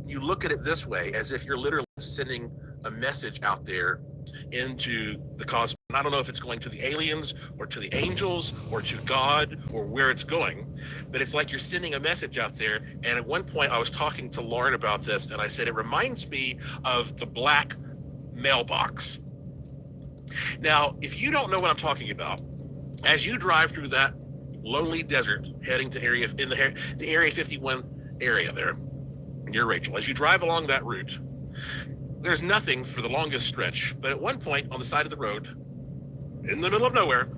you look at it this way, as if you're literally sending a message out there into the cosmos. I don't know if it's going to the aliens or to the angels or to God or where it's going, but it's like you're sending a message out there. And at one point I was talking to Lauren about this, and I said, it reminds me of the black mailbox. Now, if you don't know what I'm talking about, as you drive through that lonely desert heading to the Area 51 area there, near Rachel, as you drive along that route, there's nothing for the longest stretch. But at one point on the side of the road, in the middle of nowhere,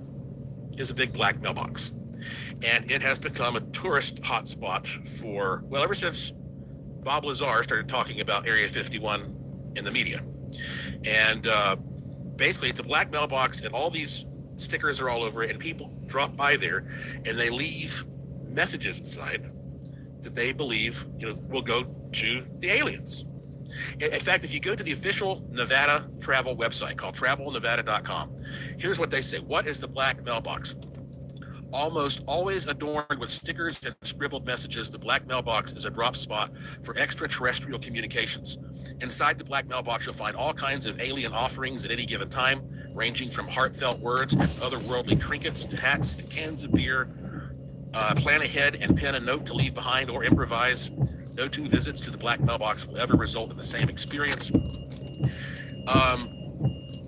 is a big black mailbox. And it has become a tourist hotspot for, well, ever since Bob Lazar started talking about Area 51 in the media. And basically, it's a black mailbox, and all these stickers are all over it, and people drop by there, and they leave messages inside that they believe, will go to the aliens. In fact, if you go to the official Nevada travel website called travelnevada.com, here's what they say. What is the black mailbox? Almost always adorned with stickers and scribbled messages, the black mailbox is a drop spot for extraterrestrial communications. Inside the black mailbox, you'll find all kinds of alien offerings at any given time, ranging from heartfelt words and otherworldly trinkets to hats and cans of beer. Plan ahead and pen a note to leave behind or improvise. No two visits to the black mailbox will ever result in the same experience.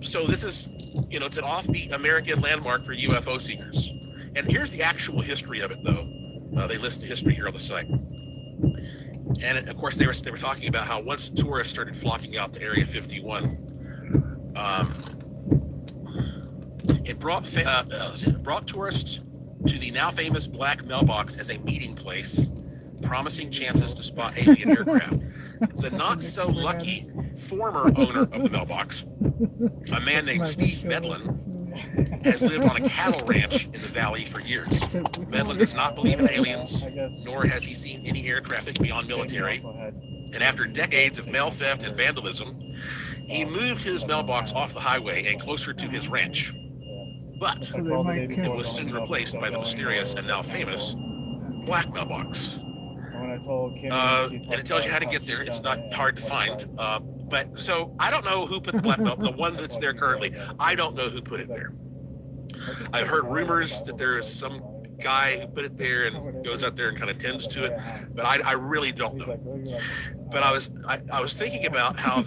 So this is, it's an offbeat American landmark for UFO seekers. And here's the actual history of it, though. They list the history here on the site. And of course, they were talking about how once tourists started flocking out to Area 51, it brought tourists to the now famous black mailbox as a meeting place, promising chances to spot alien aircraft. The not so lucky former owner of the mailbox, a man named Steve Medlin, has lived on a cattle ranch in the valley for years. Medlin does not believe in aliens, nor has he seen any air traffic beyond military. And after decades of mail theft and vandalism, he moved his mailbox off the highway and closer to his ranch. But it was soon replaced by the mysterious and now famous black mailbox. And it tells you how to get there. It's not hard to find. But so I don't know who put the black mailbox, the one that's there currently. I don't know who put it there. I've heard rumors that there is some guy who put it there and goes out there and kind of tends to it, but I really don't know. But I was thinking about how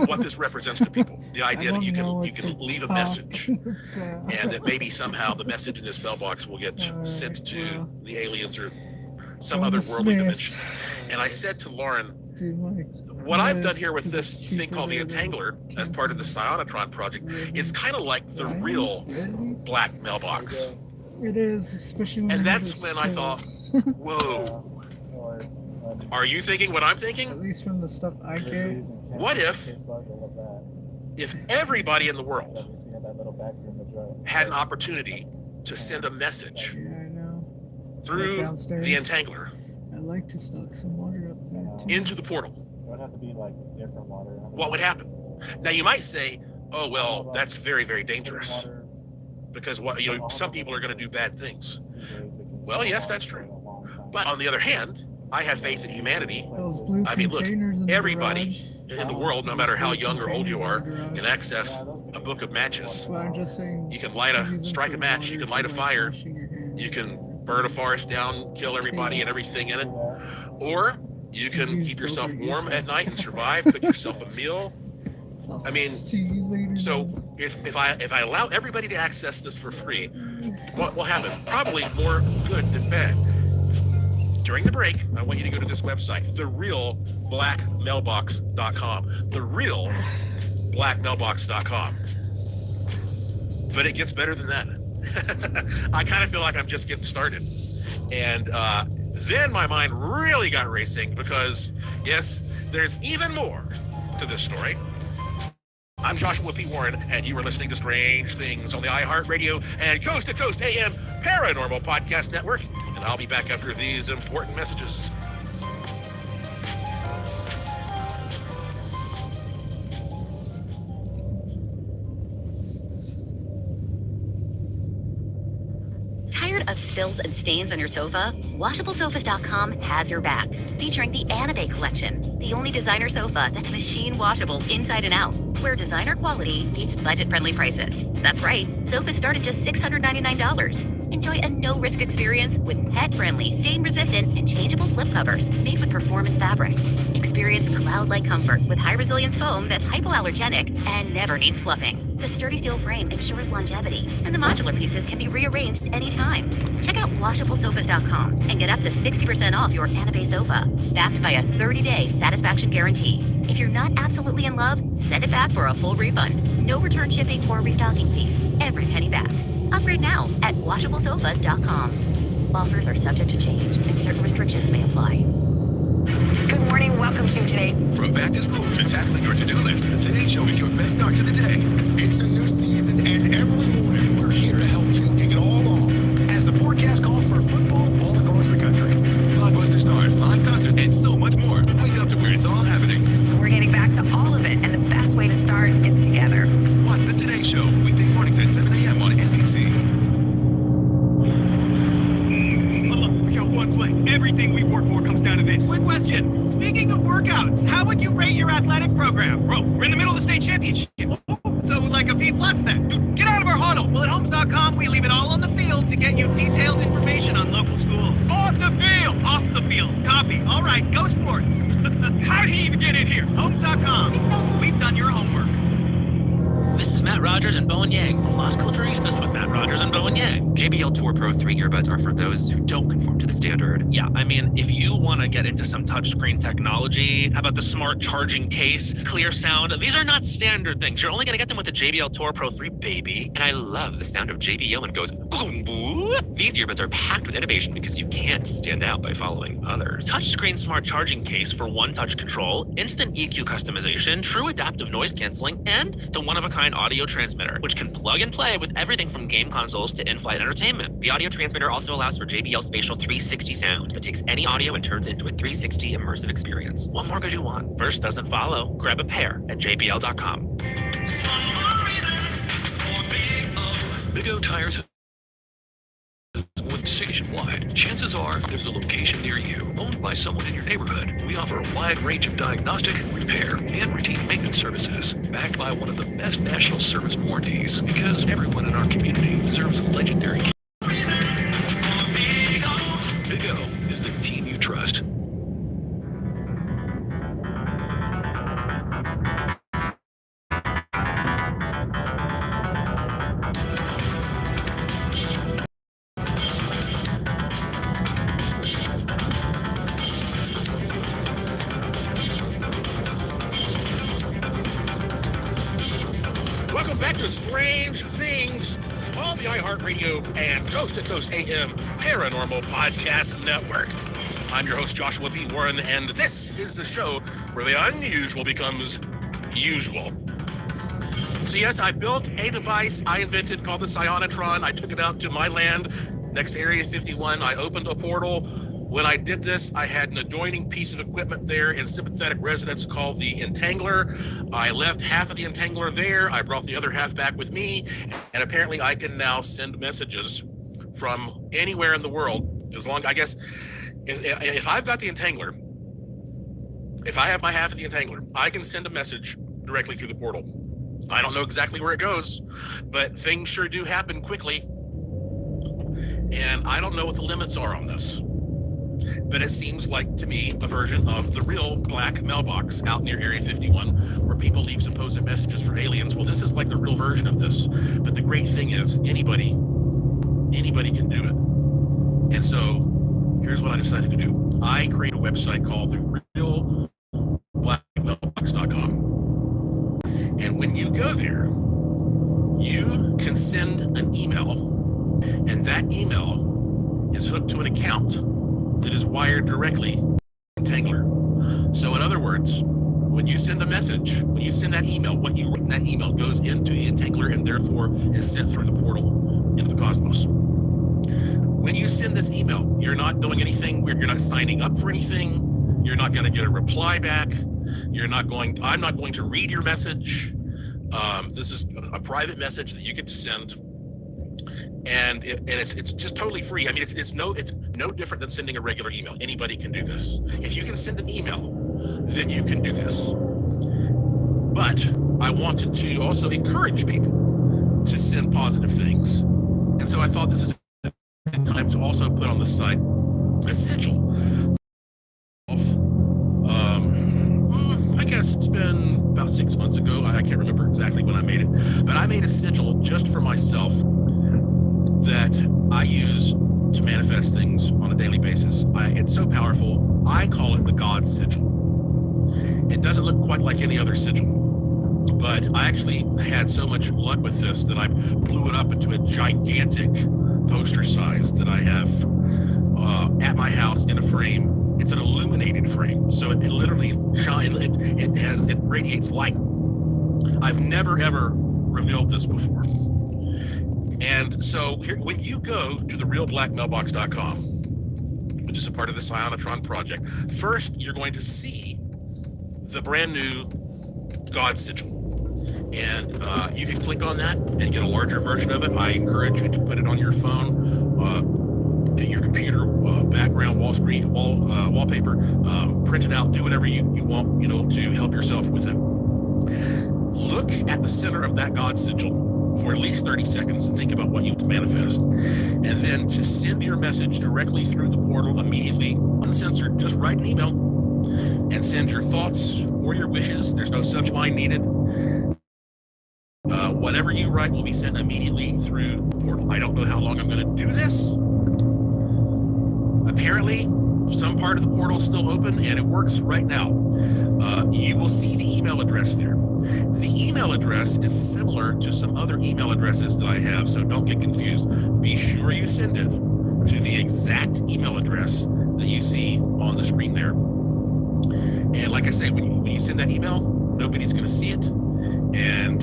what this represents to people, the idea that you can leave a message, and that maybe somehow the message in this mailbox will get sent to the aliens or some other worldly dimension. And I said to Lauren, what I've done here with this thing called the Entangler as part of the Psionatron project, it's kind of like the real black mailbox. It is, especially when and that's when I thought, whoa, are you thinking what I'm thinking? At least from the stuff I get. What if everybody in the world had an opportunity to send a message through the Entangler I'd like to stock some water up there too. Into the portal? It would have to be like different water. What would happen? Now you might say, oh, well, that's very, very dangerous. Because some people are going to do bad things. Well, yes, that's true. But on the other hand, I have faith in humanity. I mean, look, everybody in the world, no matter how young or old you are, can access a book of matches. You can strike a match, you can light a fire, you can burn a forest down, kill everybody and everything in it. Or you can keep yourself warm at night and survive, cook yourself a meal. I mean, so if I allow everybody to access this for free, what will happen? Probably more good than bad. During the break, I want you to go to this website, therealblackmailbox.com. Therealblackmailbox.com. But it gets better than that. I kind of feel like I'm just getting started. And then my mind really got racing because, yes, there's even more to this story. I'm Joshua P. Warren, and you are listening to Strange Things on the iHeartRadio and Coast to Coast AM Paranormal Podcast Network. And I'll be back after these important messages. Tired of spills and stains on your sofa? WashableSofas.com has your back. Featuring the Anabe collection, the only designer sofa that's machine washable inside and out, where designer quality meets budget-friendly prices. That's right, sofas start at just $699. Enjoy a no-risk experience with pet-friendly, stain-resistant, and changeable slip covers made with performance fabrics. Experience cloud-like comfort with high-resilience foam that's hypoallergenic and never needs fluffing. The sturdy steel frame ensures longevity, and the modular pieces can be rearranged anytime. Check out WashableSofas.com and get up to 60% off your Anabe sofa, backed by a 30-day satisfaction guarantee. If you're not absolutely in love, send it back for a full refund. No return shipping or restocking fees. Every penny back. Upgrade now at WashableSofas.com. Offers are subject to change, and certain restrictions may apply. Good morning. Welcome to Today. From back to school to tackling your to-do list, Today Show is your best start to the day. It's a new season, and every morning we're here to help you take it all on. As the forecast calls for football all across the country. Blockbuster stars, live concerts, and so much more. Wake up to where it's all happening. We're getting back to all of it, and the best way to start is together. Watch the Today Show, weekday mornings at 7 a.m. on NBC. Everything we work for comes down to this. Quick question. Speaking of workouts, how would you rate your athletic program? Bro, we're in the middle of the state championship. So like a B+ then. Get out of our huddle. Well, at Homes.com, we leave it all on the field to get you detailed information on local schools. Off the field. Off the field. Copy. All right, go sports. How did he even get in here? Homes.com. We've done your homework. This is Matt Rogers and Bowen Yang from Las Culturistas with Matt Rogers and Bowen Yang. JBL Tour Pro 3 earbuds are for those who don't conform to the standard. Yeah, I mean, if you want to get into some touchscreen technology, how about the smart charging case, clear sound? These are not standard things. You're only going to get them with the JBL Tour Pro 3, baby. And I love the sound of JBL when it goes boom, boom. These earbuds are packed with innovation because you can't stand out by following others. Touchscreen smart charging case for one-touch control, instant EQ customization, true adaptive noise canceling, and the one-of-a-kind audio transmitter, which can plug and play with everything from game consoles to in-flight entertainment. The audio transmitter also allows for JBL Spatial 360 sound that takes any audio and turns it into a 360 immersive experience. What more could you want? First doesn't follow. Grab a pair at JBL.com. Big O Tires nationwide. Chances are there's a location near you, owned by someone in your neighborhood. We offer a wide range of diagnostic, repair, and routine maintenance services, backed by one of the best national service warranties, because everyone in our community deserves a legendary. Big O is the team you trust. Welcome back to Strange Things on the iHeartRadio and Coast to Coast AM Paranormal Podcast Network. I'm your host, Joshua P. Warren, and this is the show where the unusual becomes usual. So yes, I built a device I invented called the Psionatron. I took it out to my land next to Area 51. I opened a portal. When I did this, I had an adjoining piece of equipment there in sympathetic resonance called the Entangler. I left half of the Entangler there. I brought the other half back with me. And apparently I can now send messages from anywhere in the world. As long, I guess, if I've got the Entangler, if I have my half of the Entangler, I can send a message directly through the portal. I don't know exactly where it goes, but things sure do happen quickly. And I don't know what the limits are on this. But it seems like to me a version of the real black mailbox out near Area 51 where people leave supposed messages for aliens. Well, this is like the real version of this. But the great thing is anybody can do it. And so here's what I decided to do. I create a website called the realblackmailbox.com. And when you go there, you can send an email, and that email is hooked to an account that is wired directly to Entangler. So in other words, when you send a message, when you send that email, what you write in that email goes into the Entangler and therefore is sent through the portal into the cosmos. When you send this email, you're not doing anything weird. You're not signing up for anything. You're not going to get a reply back. I'm not going to read your message. This is a private message that you get to send. and it's just totally free. I mean, it's no different than sending a regular email. Anybody can do this. If you can send an email, then you can do this. But I wanted to also encourage people to send positive things, and so I thought this is a good time to also put on the site a sigil. I guess it's been about 6 months ago. I can't remember exactly when I made it, but I made a sigil just for myself that I use to manifest things on a daily basis. It's so powerful. I call it the God sigil. It doesn't look quite like any other sigil, but I actually had so much luck with this that I blew it up into a gigantic poster size that I have at my house in a frame. It's an illuminated frame, so it literally shines. It radiates light. I've never ever revealed this before. And so here, when you go to therealblackmailbox.com, which is a part of the Sionatron project, first you're going to see the brand new God sigil. And you can click on that and get a larger version of it. I encourage you to put it on your phone, your computer, background, wallpaper, print it out, do whatever you want, to help yourself with it. Look at the center of that God sigil for at least 30 seconds and think about what you manifest. And then to send your message directly through the portal immediately, uncensored, just write an email and send your thoughts or your wishes. There's no subject line needed. Whatever you write will be sent immediately through the portal. I don't know how long I'm going to do this. Apparently, some part of the portal is still open, and it works right now. You will see the email address there. The email address is similar to some other email addresses that I have, so don't get confused. Be sure you send it to the exact email address that you see on the screen there. And like I say, when you send that email, nobody's going to see it, and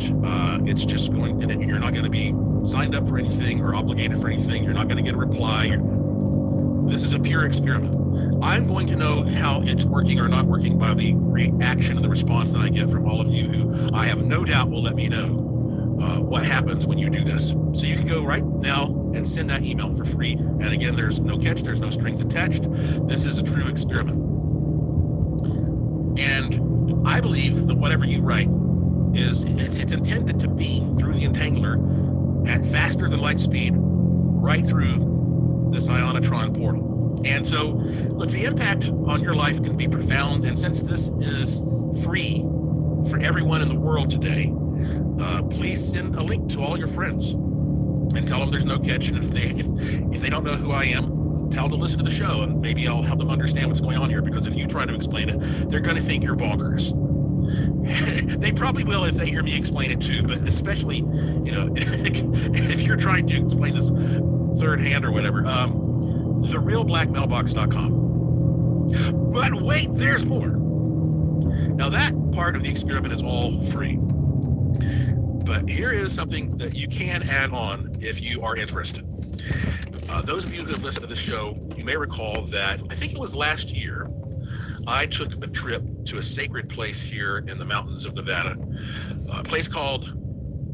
it's just going, and you're not going to be signed up for anything or obligated for anything. You're not going to get a reply. This is a pure experiment. I'm going to know how it's working or not working by the reaction and the response that I get from all of you, who I have no doubt will let me know what happens when you do this. So you can go right now and send that email for free. And again, there's no catch, there's no strings attached. This is a true experiment. And I believe that whatever you write it's intended to beam through the entangler at faster than light speed right through the Sionatron portal. And so, look, the impact on your life can be profound. And since this is free for everyone in the world today, please send a link to all your friends and tell them there's no catch. And if they don't know who I am, tell them to listen to the show, and maybe I'll help them understand what's going on here. Because if you try to explain it, they're going to think you're bonkers. They probably will if they hear me explain it too, but especially, if you're trying to explain this third hand or whatever, therealblackmailbox.com. But wait, there's more. Now that part of the experiment is all free, but here is something that you can add on if you are interested. Those of you who have listened to the show, you may recall that I think it was last year, I took a trip to a sacred place here in the mountains of Nevada, a place called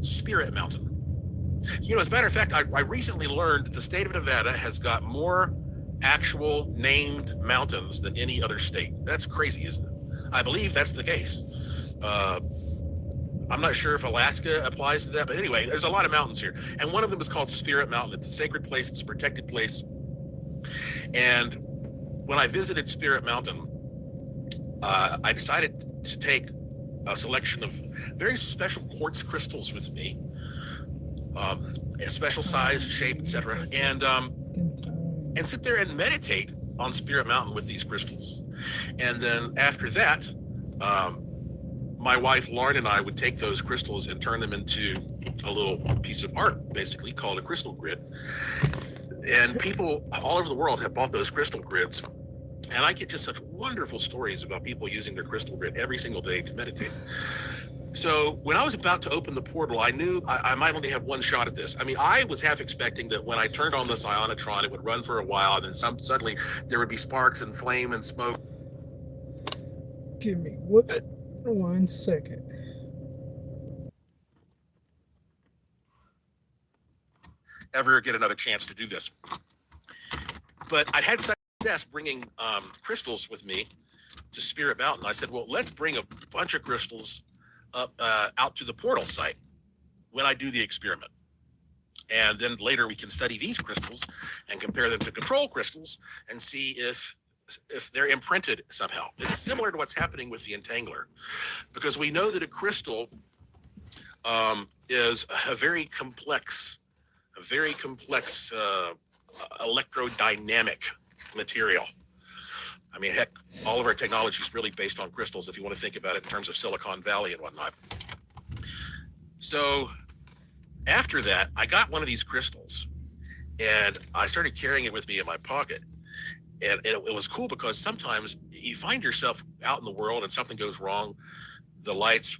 Spirit Mountain. As a matter of fact, I recently learned that the state of Nevada has got more actual named mountains than any other state. That's crazy, isn't it? I believe that's the case. I'm not sure if Alaska applies to that, but anyway, there's a lot of mountains here. And one of them is called Spirit Mountain. It's a sacred place. It's a protected place. And when I visited Spirit Mountain, I decided to take a selection of very special quartz crystals with me, a special size, shape, etc., and sit there and meditate on Spirit Mountain with these crystals. And then after that, my wife Lauren and I would take those crystals and turn them into a little piece of art, basically called a crystal grid. And people all over the world have bought those crystal grids. And I get just such wonderful stories about people using their crystal grid every single day to meditate. So when I was about to open the portal, I knew I might only have one shot at this. I mean, I was half expecting that when I turned on the Sionatron, it would run for a while, and then suddenly there would be sparks and flame and smoke. Give me 1 second. ever get another chance to do this. But I'd had such success bringing crystals with me to Spirit Mountain. I said, well, let's bring a bunch of crystals up out to the portal site when I do the experiment. And then later we can study these crystals and compare them to control crystals and see if they're imprinted somehow. It's similar to what's happening with the entangler, because we know that a crystal is a very complex electrodynamic material. I mean, heck, all of our technology is really based on crystals, if you want to think about it in terms of Silicon Valley and whatnot. So after that, I got one of these crystals and I started carrying it with me in my pocket. And it was cool because sometimes you find yourself out in the world and something goes wrong. The light's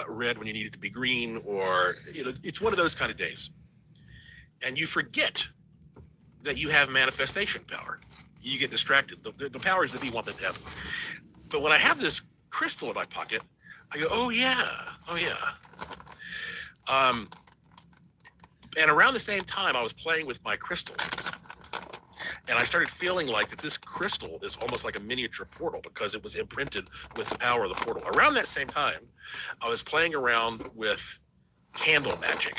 red when you need it to be green, or it's one of those kind of days. And you forget that you have manifestation power. You get distracted. The powers that be want that to happen. But when I have this crystal in my pocket, I go, oh yeah. And around the same time, I was playing with my crystal. And I started feeling like that this crystal is almost like a miniature portal because it was imprinted with the power of the portal. Around that same time, I was playing around with candle magic.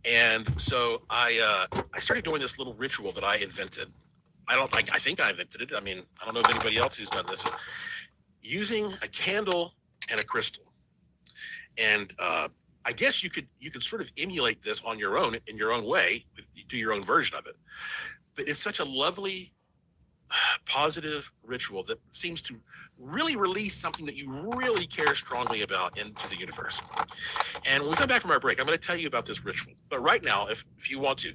And so I started doing this little ritual that I invented. I think I invented it. I mean, I don't know if anybody else who's done this. Using a candle and a crystal. And I guess you could sort of emulate this on your own, in your own way, do your own version of it. But it's such a lovely, positive ritual that seems to really release something that you really care strongly about into the universe. And when we come back from our break, I'm going to tell you about this ritual. But right now, if you want to,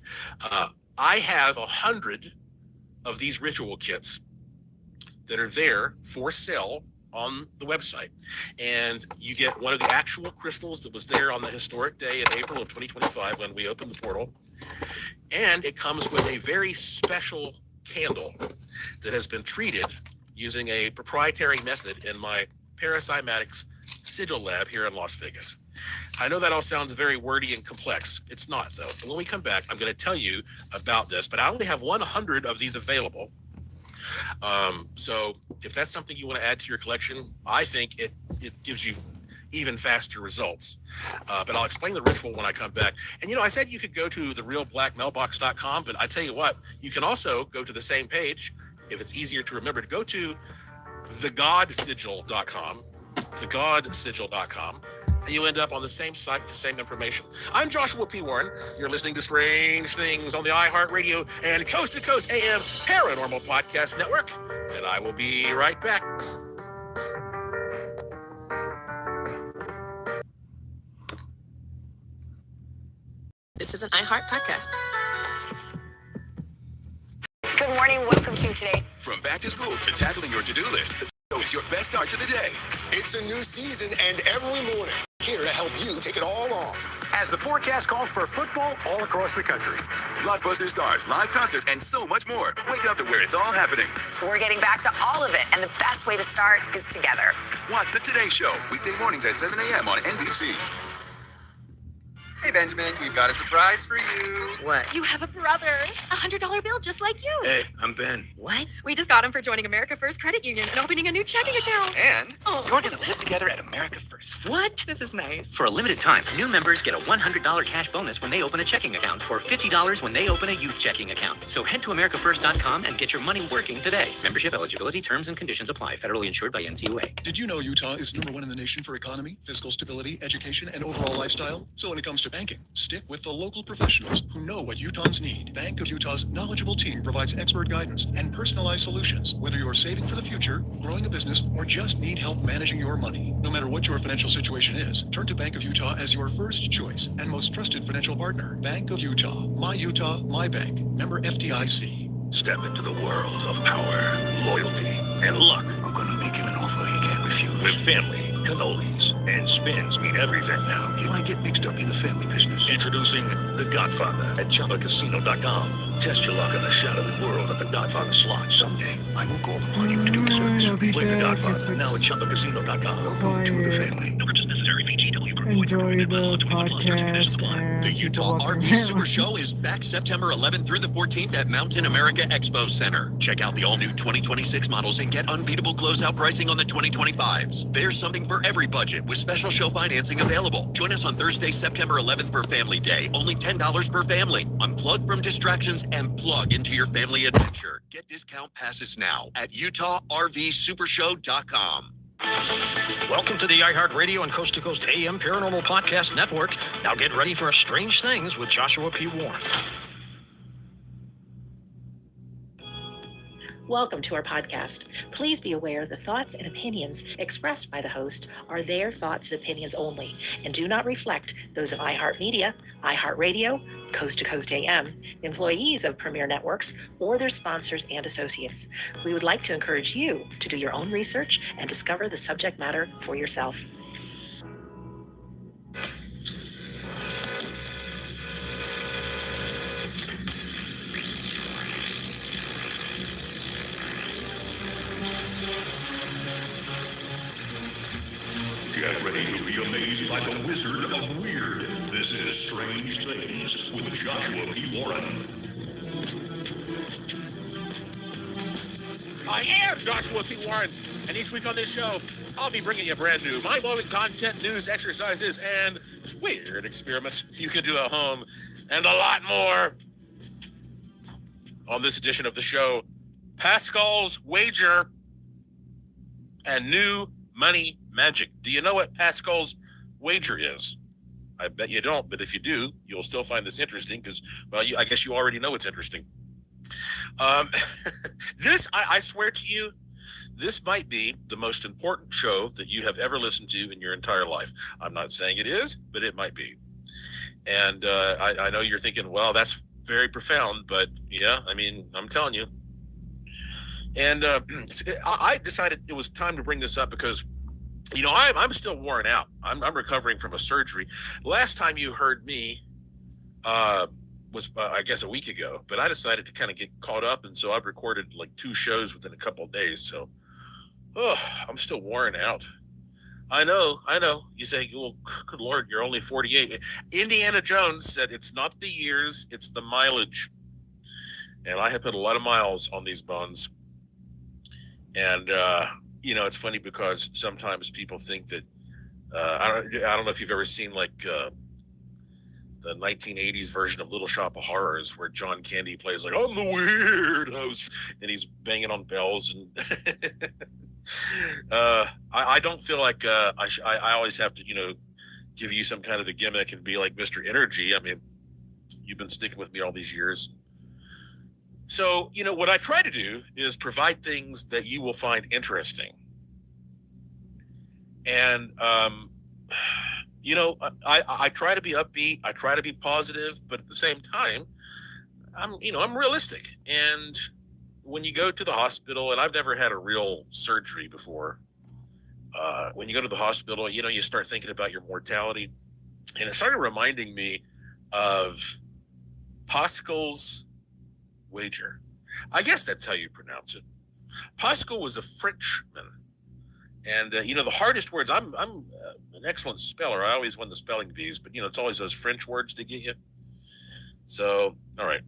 I have 100 of these ritual kits that are there for sale on the website. And you get one of the actual crystals that was there on the historic day in April of 2025 when we opened the portal. And it comes with a very special candle that has been treated using a proprietary method in my Paracymatics Sigil Lab here in Las Vegas. I know that all sounds very wordy and complex. It's not, though. And when we come back, I'm going to tell you about this, but I only have 100 of these available. So if that's something you want to add to your collection, I think it gives you even faster results. But I'll explain the ritual when I come back. And I said you could go to therealblackmailbox.com, but I tell you what, you can also go to the same page if it's easier to remember to go to thegodsigil.com, thegodsigil.com. And you end up on the same site with the same information. I'm Joshua P. Warren. You're listening to Strange Things on the iHeartRadio and Coast to Coast AM Paranormal Podcast Network. And I will be right back. This is an iHeart podcast. Good morning. Welcome to today. From back to school to tackling your to-do list, the show is your best start to the day. It's a new season, and every morning, here to help you take it all on. As the forecast calls for football all across the country. Blockbuster stars, live concerts, and so much more. Wake up to where it's all happening. We're getting back to all of it, and the best way to start is together. Watch The Today Show, weekday mornings at 7 a.m. on NBC. Hey, Benjamin, we've got a surprise for you. What? You have a brother. $100 bill just like you. Hey, I'm Ben. What? We just got him for joining America First Credit Union and opening a new checking account. And Oh. you're going to live together at America First. What? This is nice. For a limited time, new members get a $100 cash bonus when they open a checking account or $50 when they open a youth checking account. So head to AmericaFirst.com and get your money working today. Membership eligibility, terms, and conditions apply. Federally insured by NCUA. Did you know Utah is #1 in the nation for economy, fiscal stability, education, and overall lifestyle? So when it comes to banking, stick with the local professionals who know what Utahns need. Bank of Utah's knowledgeable team provides expert guidance and personalized solutions, whether you're saving for the future, growing a business, or just need help managing your money. No matter what your financial situation is, turn to Bank of Utah as your first choice and most trusted financial partner. Bank of Utah. My Utah, my bank. Member FDIC. Step into the world of power, loyalty, and luck. I'm gonna make him an offer he can't refuse. With family, cannolis, and spins mean everything. Now, you might get mixed up in the family business. Introducing The Godfather at ChumbaCasino.com. Test your luck in the shadowy world of the Godfather slot. Someday, I will call upon you to do a service for me. Play the Godfather now at ChumbaCasino.com. Welcome to the family. No purchase necessary. VGW Group. Enjoy the podcast and The Utah RV Super Show is back September 11th through the 14th at Mountain America Expo Center. Check out the all-new 2026 models and get unbeatable closeout pricing on the 2025s. There's something for every budget with special show financing available. Join us on Thursday, September 11th for Family Day. Only $10 per family. Unplug from distractions and plug into your family adventure. Get discount passes now at UtahRVSupershow.com. Welcome to the iHeartRadio and Coast to Coast AM Paranormal Podcast Network. Now get ready for Strange Things with Joshua P. Warren. Welcome to our podcast. Please be aware the thoughts and opinions expressed by the host are their thoughts and opinions only and do not reflect those of iHeartMedia, iHeartRadio, Coast to Coast AM, employees of Premier Networks, or their sponsors and associates. We would like to encourage you to do your own research and discover the subject matter for yourself. Get ready to be amazed by the Wizard of Weird. This is Strange Things with Joshua P. Warren. I am Joshua P. Warren, and each week on this show, I'll be bringing you brand new mind-blowing content, news, exercises, and weird experiments you can do at home, and a lot more. On this edition of the show, Pascal's Wager and New Money Magic. Do you know what Pascal's Wager is? I bet you don't, but if you do, you'll still find this interesting because, well, I guess you already know it's interesting. I swear to you, this might be the most important show that you have ever listened to in your entire life. I'm not saying it is, but it might be. And I know you're thinking, well, that's very profound, but yeah, I mean, I'm telling you. And I decided it was time to bring this up because, you know, I'm still worn out. I'm recovering from a surgery. Last time you heard me was, I guess, a week ago. But I decided to kind of get caught up, and so I've recorded like 2 shows within a couple of days. So, I'm still worn out. I know. You say, well, good Lord, you're only 48. Indiana Jones said it's not the years, it's the mileage. And I have put a lot of miles on these bones. And, you know, it's funny because sometimes people think that, I don't know if you've ever seen like the 1980s version of Little Shop of Horrors where John Candy plays like, I'm the weird host, and he's banging on bells. And I don't feel like I always have to, you know, give you some kind of a gimmick and be like Mr. Energy. I mean, you've been sticking with me all these years. So, you know, what I try to do is provide things that you will find interesting. And, you know, I try to be upbeat. I try to be positive, but at the same time, I'm realistic. And when you go to the hospital, and I've never had a real surgery before, when you go to the hospital, you know, you start thinking about your mortality. And it started reminding me of Pascal's Wager. I guess that's how you pronounce it. Pascal was a Frenchman. And, you know, the hardest words, I'm an excellent speller. I always win the spelling bees, but, you know, it's always those French words that get you. So, all right.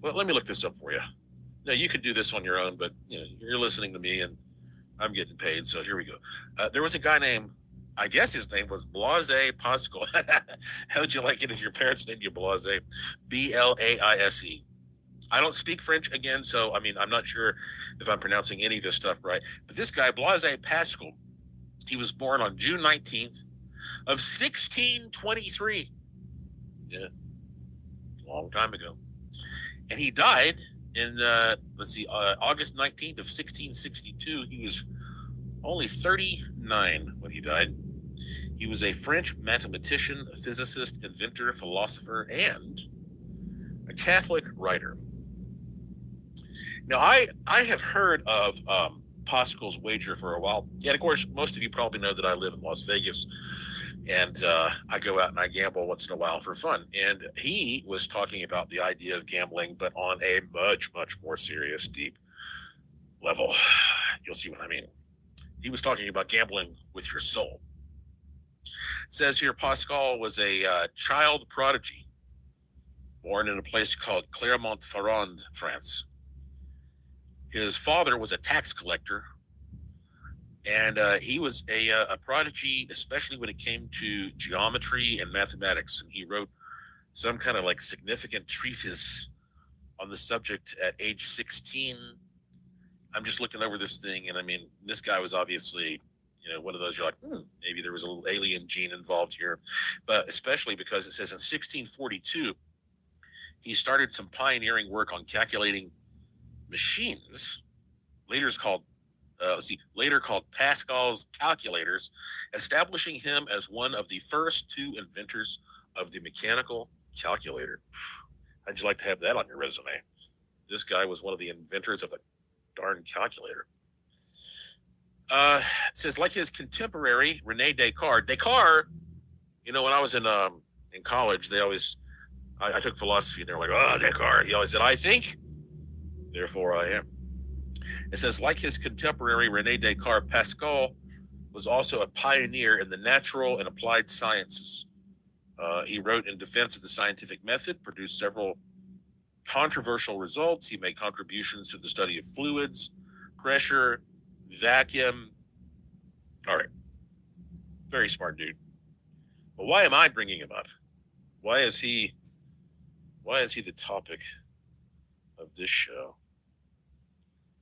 Well, let me look this up for you. Now, you could do this on your own, but, you know, you're listening to me and I'm getting paid. So here we go. There was a guy named, I guess his name was Blaise Pascal. How would you like it if your parents named you Blaise? Blaise. I don't speak French again, so, I mean, I'm not sure if I'm pronouncing any of this stuff right. But this guy, Blaise Pascal, he was born on June 19th of 1623. Yeah, long time ago. And he died in, August 19th of 1662. He was only 39 when he died. He was a French mathematician, a physicist, inventor, philosopher, and a Catholic writer. Now, I have heard of Pascal's Wager for a while. And of course, most of you probably know that I live in Las Vegas, and I go out and I gamble once in a while for fun. And he was talking about the idea of gambling, but on a much, much more serious, deep level. You'll see what I mean. He was talking about gambling with your soul. It says here, Pascal was a child prodigy, born in a place called Clermont-Ferrand, France. His father was a tax collector, and he was a prodigy, especially when it came to geometry and mathematics. And he wrote some kind of like significant treatise on the subject at age 16. I'm just looking over this thing, and I mean, this guy was obviously, one of those you're like, maybe there was a little alien gene involved here. But especially because it says in 1642, he started some pioneering work on calculating machines, later called Pascal's calculators, establishing him as one of the first two inventors of the mechanical calculator. How'd you like to have that on your resume? This guy was one of the inventors of the darn calculator. It says, like his contemporary Rene Descartes, when I was in college, they always, I took philosophy, and they're like, oh, Descartes. He always said, I think, therefore I am. It says, like his contemporary Rene Descartes, Pascal was also a pioneer in the natural and applied sciences. He wrote in defense of the scientific method, produced several controversial results. He made contributions to the study of fluids, pressure, vacuum. All right. Very smart dude. But why am I bringing him up? Why is he the topic of this show?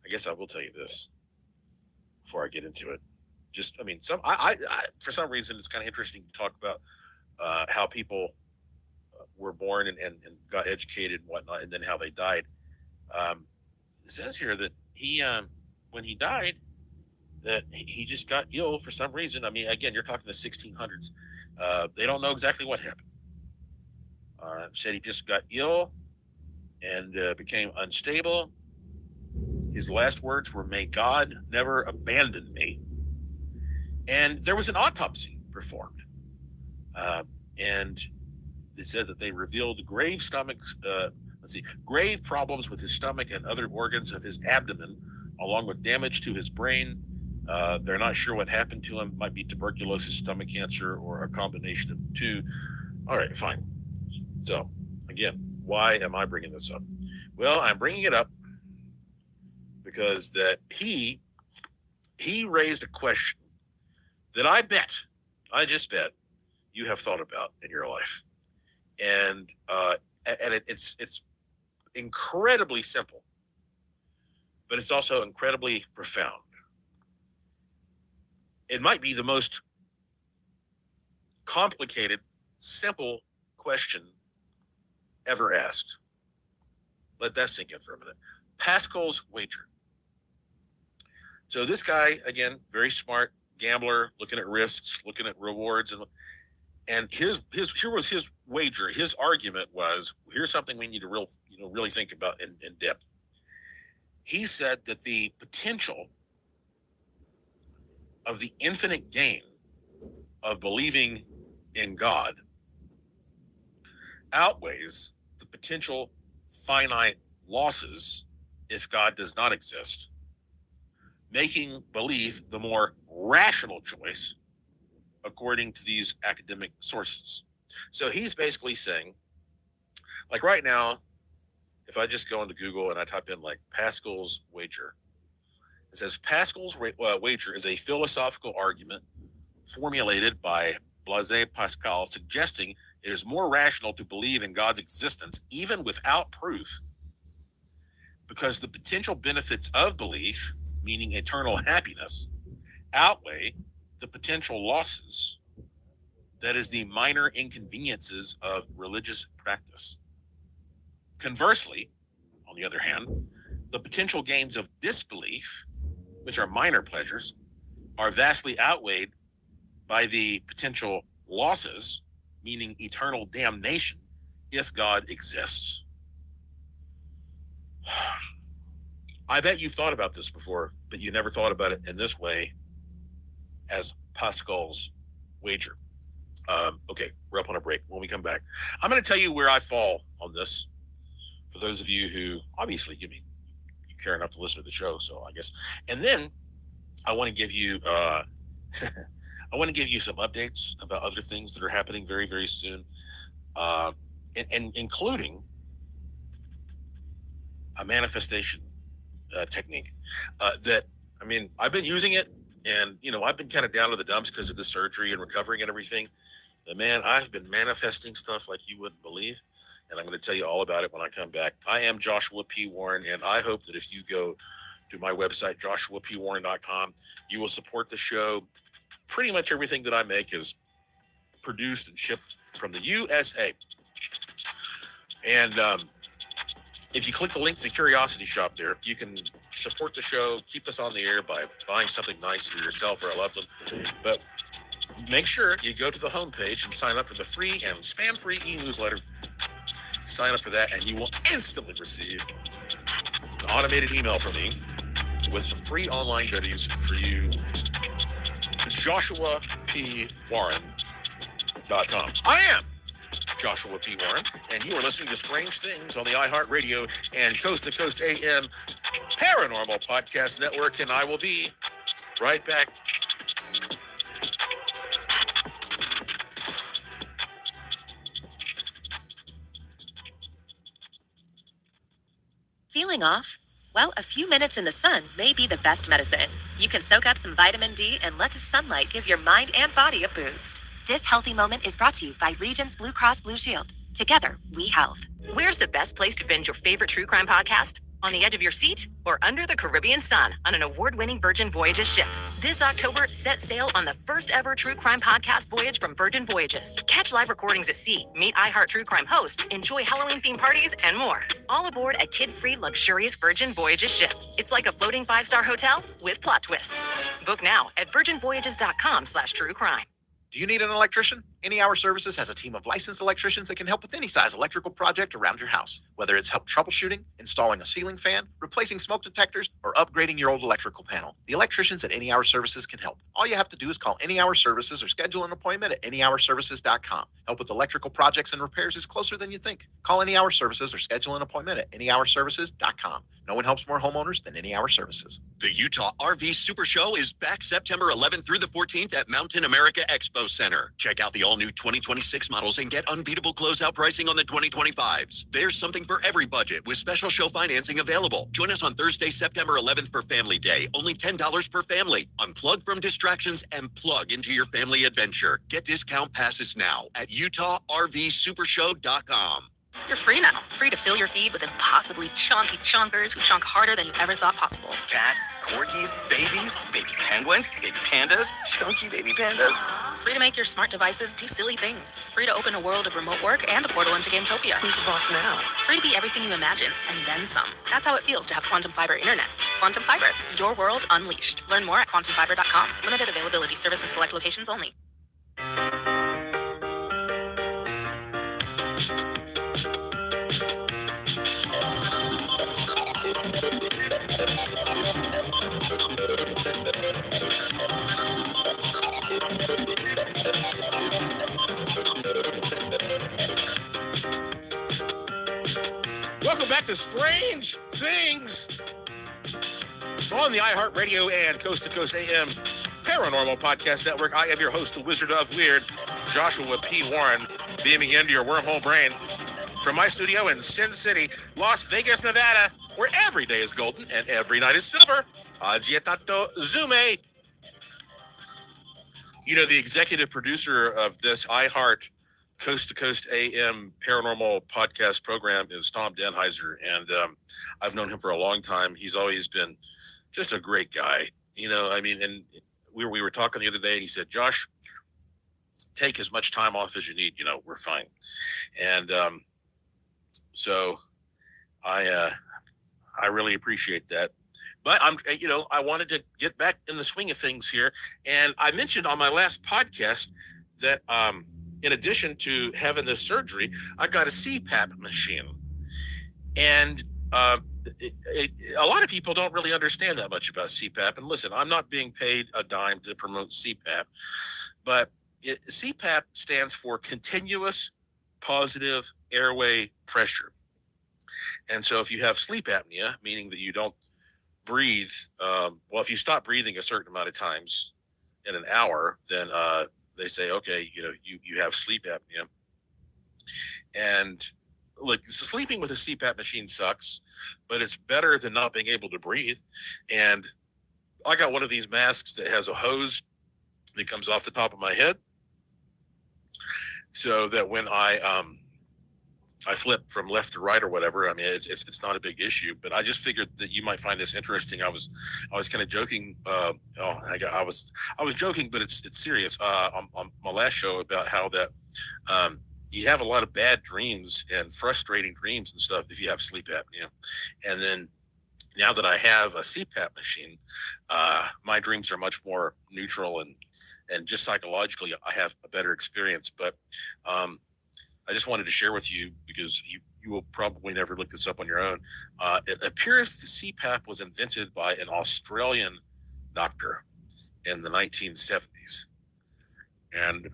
I guess I will tell you this before I get into it. For some reason, it's kind of interesting to talk about how people were born and got educated and whatnot, and then how they died. It says here that he, when he died, that he just got ill for some reason. I mean, again, you're talking the 1600s. They don't know exactly what happened. Said he just got ill and became unstable. His last words were, "May God never abandon me." And there was an autopsy performed. And they said that they revealed grave problems with his stomach and other organs of his abdomen, along with damage to his brain. They're not sure what happened to him. Might be tuberculosis, stomach cancer, or a combination of the two. All right, fine. So, again, why am I bringing this up? Well, I'm bringing it up because that he raised a question that I just bet you have thought about in your life. And it's incredibly simple, but it's also incredibly profound. It might be the most complicated, simple question ever asked. Let that sink in for a minute. Pascal's Wager. So this guy, again, very smart gambler, looking at risks, looking at rewards, and here was his wager. His argument was, here's something we need to really think about in depth. He said that the potential of the infinite gain of believing in God outweighs the potential finite losses if God does not exist, making belief the more rational choice according to these academic sources. So he's basically saying, like right now, if I just go into Google and I type in like Pascal's Wager, it says Pascal's Wager is a philosophical argument formulated by Blaise Pascal, suggesting it is more rational to believe in God's existence even without proof, because the potential benefits of belief, meaning eternal happiness, outweigh the potential losses, that is, the minor inconveniences of religious practice. Conversely, on the other hand, the potential gains of disbelief, which are minor pleasures, are vastly outweighed by the potential losses, meaning eternal damnation, if God exists. I bet you've thought about this before, but you never thought about it in this way as Pascal's wager. Okay, we're up on a break. When we come back, I'm going to tell you where I fall on this. For those of you who, obviously, you care enough to listen to the show, so I guess. And then I want to give you, some updates about other things that are happening very, very soon, and including a manifestation technique that, I've been using it, and I've been kind of down to the dumps because of the surgery and recovering and everything. But man, I've been manifesting stuff like you wouldn't believe, and I'm going to tell you all about it when I come back. I am Joshua P. Warren, and I hope that if you go to my website, joshuapwarren.com, you will support the show. Pretty much everything that I make is produced and shipped from the USA. And if you click the link to the Curiosity Shop there, you can support the show, keep us on the air by buying something nice for yourself or a loved one. But make sure you go to the homepage and sign up for the free and spam-free e-newsletter. Sign up for that, and you will instantly receive an automated email from me with some free online goodies for you. JoshuaPWarren.com. I am Joshua P. Warren, and you are listening to Strange Things on the iHeartRadio and Coast to Coast AM Paranormal Podcast Network, and I will be right back. Feeling off? Well, a few minutes in the sun may be the best medicine. You can soak up some vitamin D and let the sunlight give your mind and body a boost. This healthy moment is brought to you by Regence Blue Cross Blue Shield. Together, we health. Where's the best place to binge your favorite true crime podcast? On the edge of your seat or under the Caribbean sun on an award-winning Virgin Voyages ship? This October, set sail on the first ever true crime podcast voyage from Virgin Voyages. Catch live recordings at sea, meet iHeart True Crime hosts, enjoy Halloween-themed parties, and more. All aboard a kid-free, luxurious Virgin Voyages ship. It's like a floating 5-star hotel with plot twists. Book now at virginvoyages.com/truecrime. Do you need an electrician? Any Hour Services has a team of licensed electricians that can help with any size electrical project around your house. Whether it's help troubleshooting, installing a ceiling fan, replacing smoke detectors, or upgrading your old electrical panel, the electricians at Any Hour Services can help. All you have to do is call Any Hour Services or schedule an appointment at anyhourservices.com. Help with electrical projects and repairs is closer than you think. Call Any Hour Services or schedule an appointment at anyhourservices.com. No one helps more homeowners than Any Hour Services. The Utah RV Super Show is back September 11th through the 14th at Mountain America Expo Center. Check out the all-new 2026 models and get unbeatable closeout pricing on the 2025s. There's something for every budget with special show financing available. Join us on Thursday, September 11th for Family Day. Only $10 per family. Unplug from distractions and plug into your family adventure. Get discount passes now at UtahRVSupershow.com. You're free now. Free to fill your feed with impossibly chunky chunkers who chunk harder than you ever thought possible. Cats, corgis, babies, baby penguins, baby pandas, chunky baby pandas. Free to make your smart devices do silly things. Free to open a world of remote work and a portal into Gamotopia. Who's the boss now? Free to be everything you imagine, and then some. That's how it feels to have Quantum Fiber Internet. Quantum Fiber, your world unleashed. Learn more at quantumfiber.com. Limited availability, service in select locations only. Welcome back to Strange Things on the iHeartRadio and Coast to Coast AM Paranormal Podcast Network. I am your host, the Wizard of Weird, Joshua P. Warren, beaming into your wormhole brain from my studio in Sin City, Las Vegas, Nevada, where every day is golden and every night is silver. Agietato Zume. You know, the executive producer of this iHeart Coast to Coast AM Paranormal Podcast program is Tom Denheiser, and I've known him for a long time. He's always been just a great guy, you know. I mean, and we were talking the other day, and he said, "Josh, take as much time off as you need. You know, we're fine." And so I really appreciate that. But I wanted to get back in the swing of things here, and I mentioned on my last podcast that in addition to having this surgery, I got a CPAP machine. And a lot of people don't really understand that much about CPAP. And listen, I'm not being paid a dime to promote CPAP, but CPAP stands for continuous positive airway pressure. And so if you have sleep apnea, meaning that you don't breathe, well, if you stop breathing a certain amount of times in an hour, then they say, okay, you have sleep apnea. And look, sleeping with a CPAP machine sucks, but it's better than not being able to breathe. And I got one of these masks that has a hose that comes off the top of my head, so that when I flip from left to right or whatever, I mean, it's not a big issue. But I just figured that you might find this interesting. I was kind of joking. I was joking, but it's serious. On my last show about how that you have a lot of bad dreams and frustrating dreams and stuff if you have sleep apnea. And then now that I have a CPAP machine, my dreams are much more neutral and just psychologically I have a better experience. But I just wanted to share with you, because you will probably never look this up on your own. It appears the CPAP was invented by an Australian doctor in the 1970s. And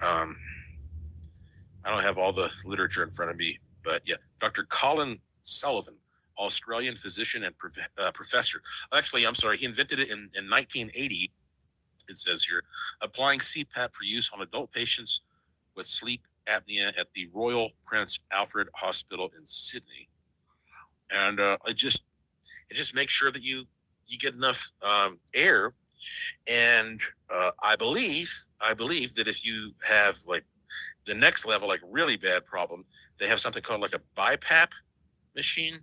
I don't have all the literature in front of me, but yeah, Dr. Colin Sullivan, Australian physician and professor. Actually, I'm sorry, he invented it in 1980. It says here, applying CPAP for use on adult patients with sleep apnea at the Royal Prince Alfred Hospital in Sydney. And it just makes sure that you get enough air. And I believe that if you have like the next level, like really bad problem, they have something called like a BiPAP machine.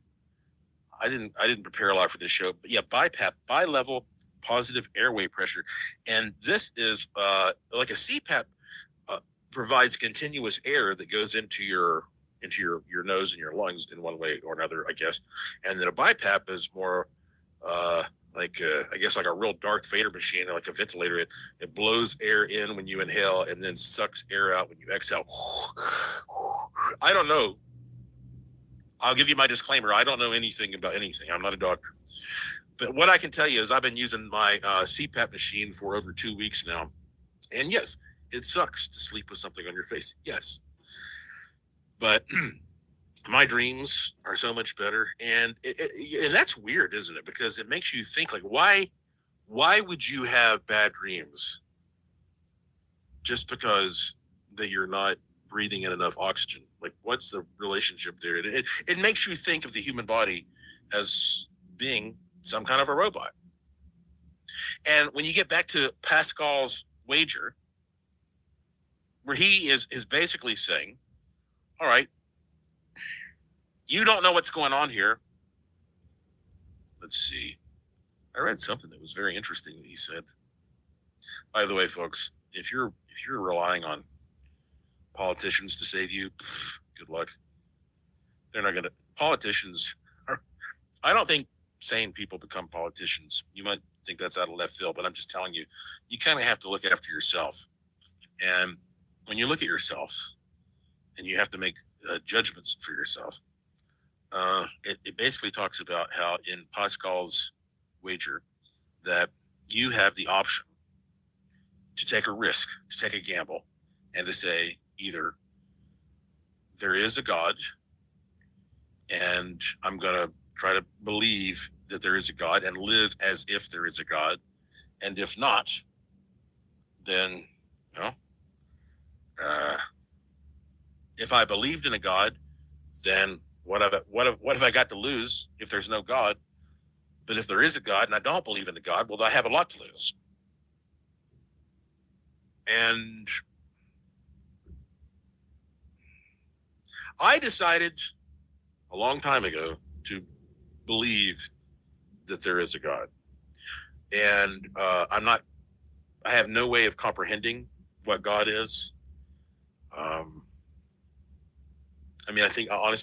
I didn't prepare a lot for this show, but yeah, BiPAP, bi-level positive airway pressure. And this is like a CPAP provides continuous air that goes into your nose and your lungs in one way or another, I guess. And then a BiPAP is more I guess like a real Darth Vader machine, like a ventilator. It blows air in when you inhale and then sucks air out when you exhale. I don't know. I'll give you my disclaimer. I don't know anything about anything. I'm not a doctor. But what I can tell you is I've been using my CPAP machine for over 2 weeks now. And yes, it sucks to sleep with something on your face. Yes. But my dreams are so much better. And that's weird, isn't it? Because it makes you think, like, why would you have bad dreams? Just because that you're not breathing in enough oxygen. Like, what's the relationship there? It makes you think of the human body as being some kind of a robot. And when you get back to Pascal's wager, where he is basically saying, all right, you don't know what's going on here. Let's see. I read something that was very interesting that he said. By the way, folks, if you're relying on politicians to save you, good luck. They're not gonna. Politicians are, I don't think sane people become politicians. You might think that's out of left field, but I'm just telling you, you kind of have to look after yourself. And when you look at yourself and you have to make judgments for yourself, it basically talks about how in Pascal's wager that you have the option to take a risk, to take a gamble, and to say either there is a God and I'm going to try to believe that there is a God and live as if there is a God. And if not, then, if I believed in a God, then what have I got to lose if there's no God? But if there is a God and I don't believe in a God, well, I have a lot to lose. And I decided a long time ago to believe that there is a God. And I have no way of comprehending what God is.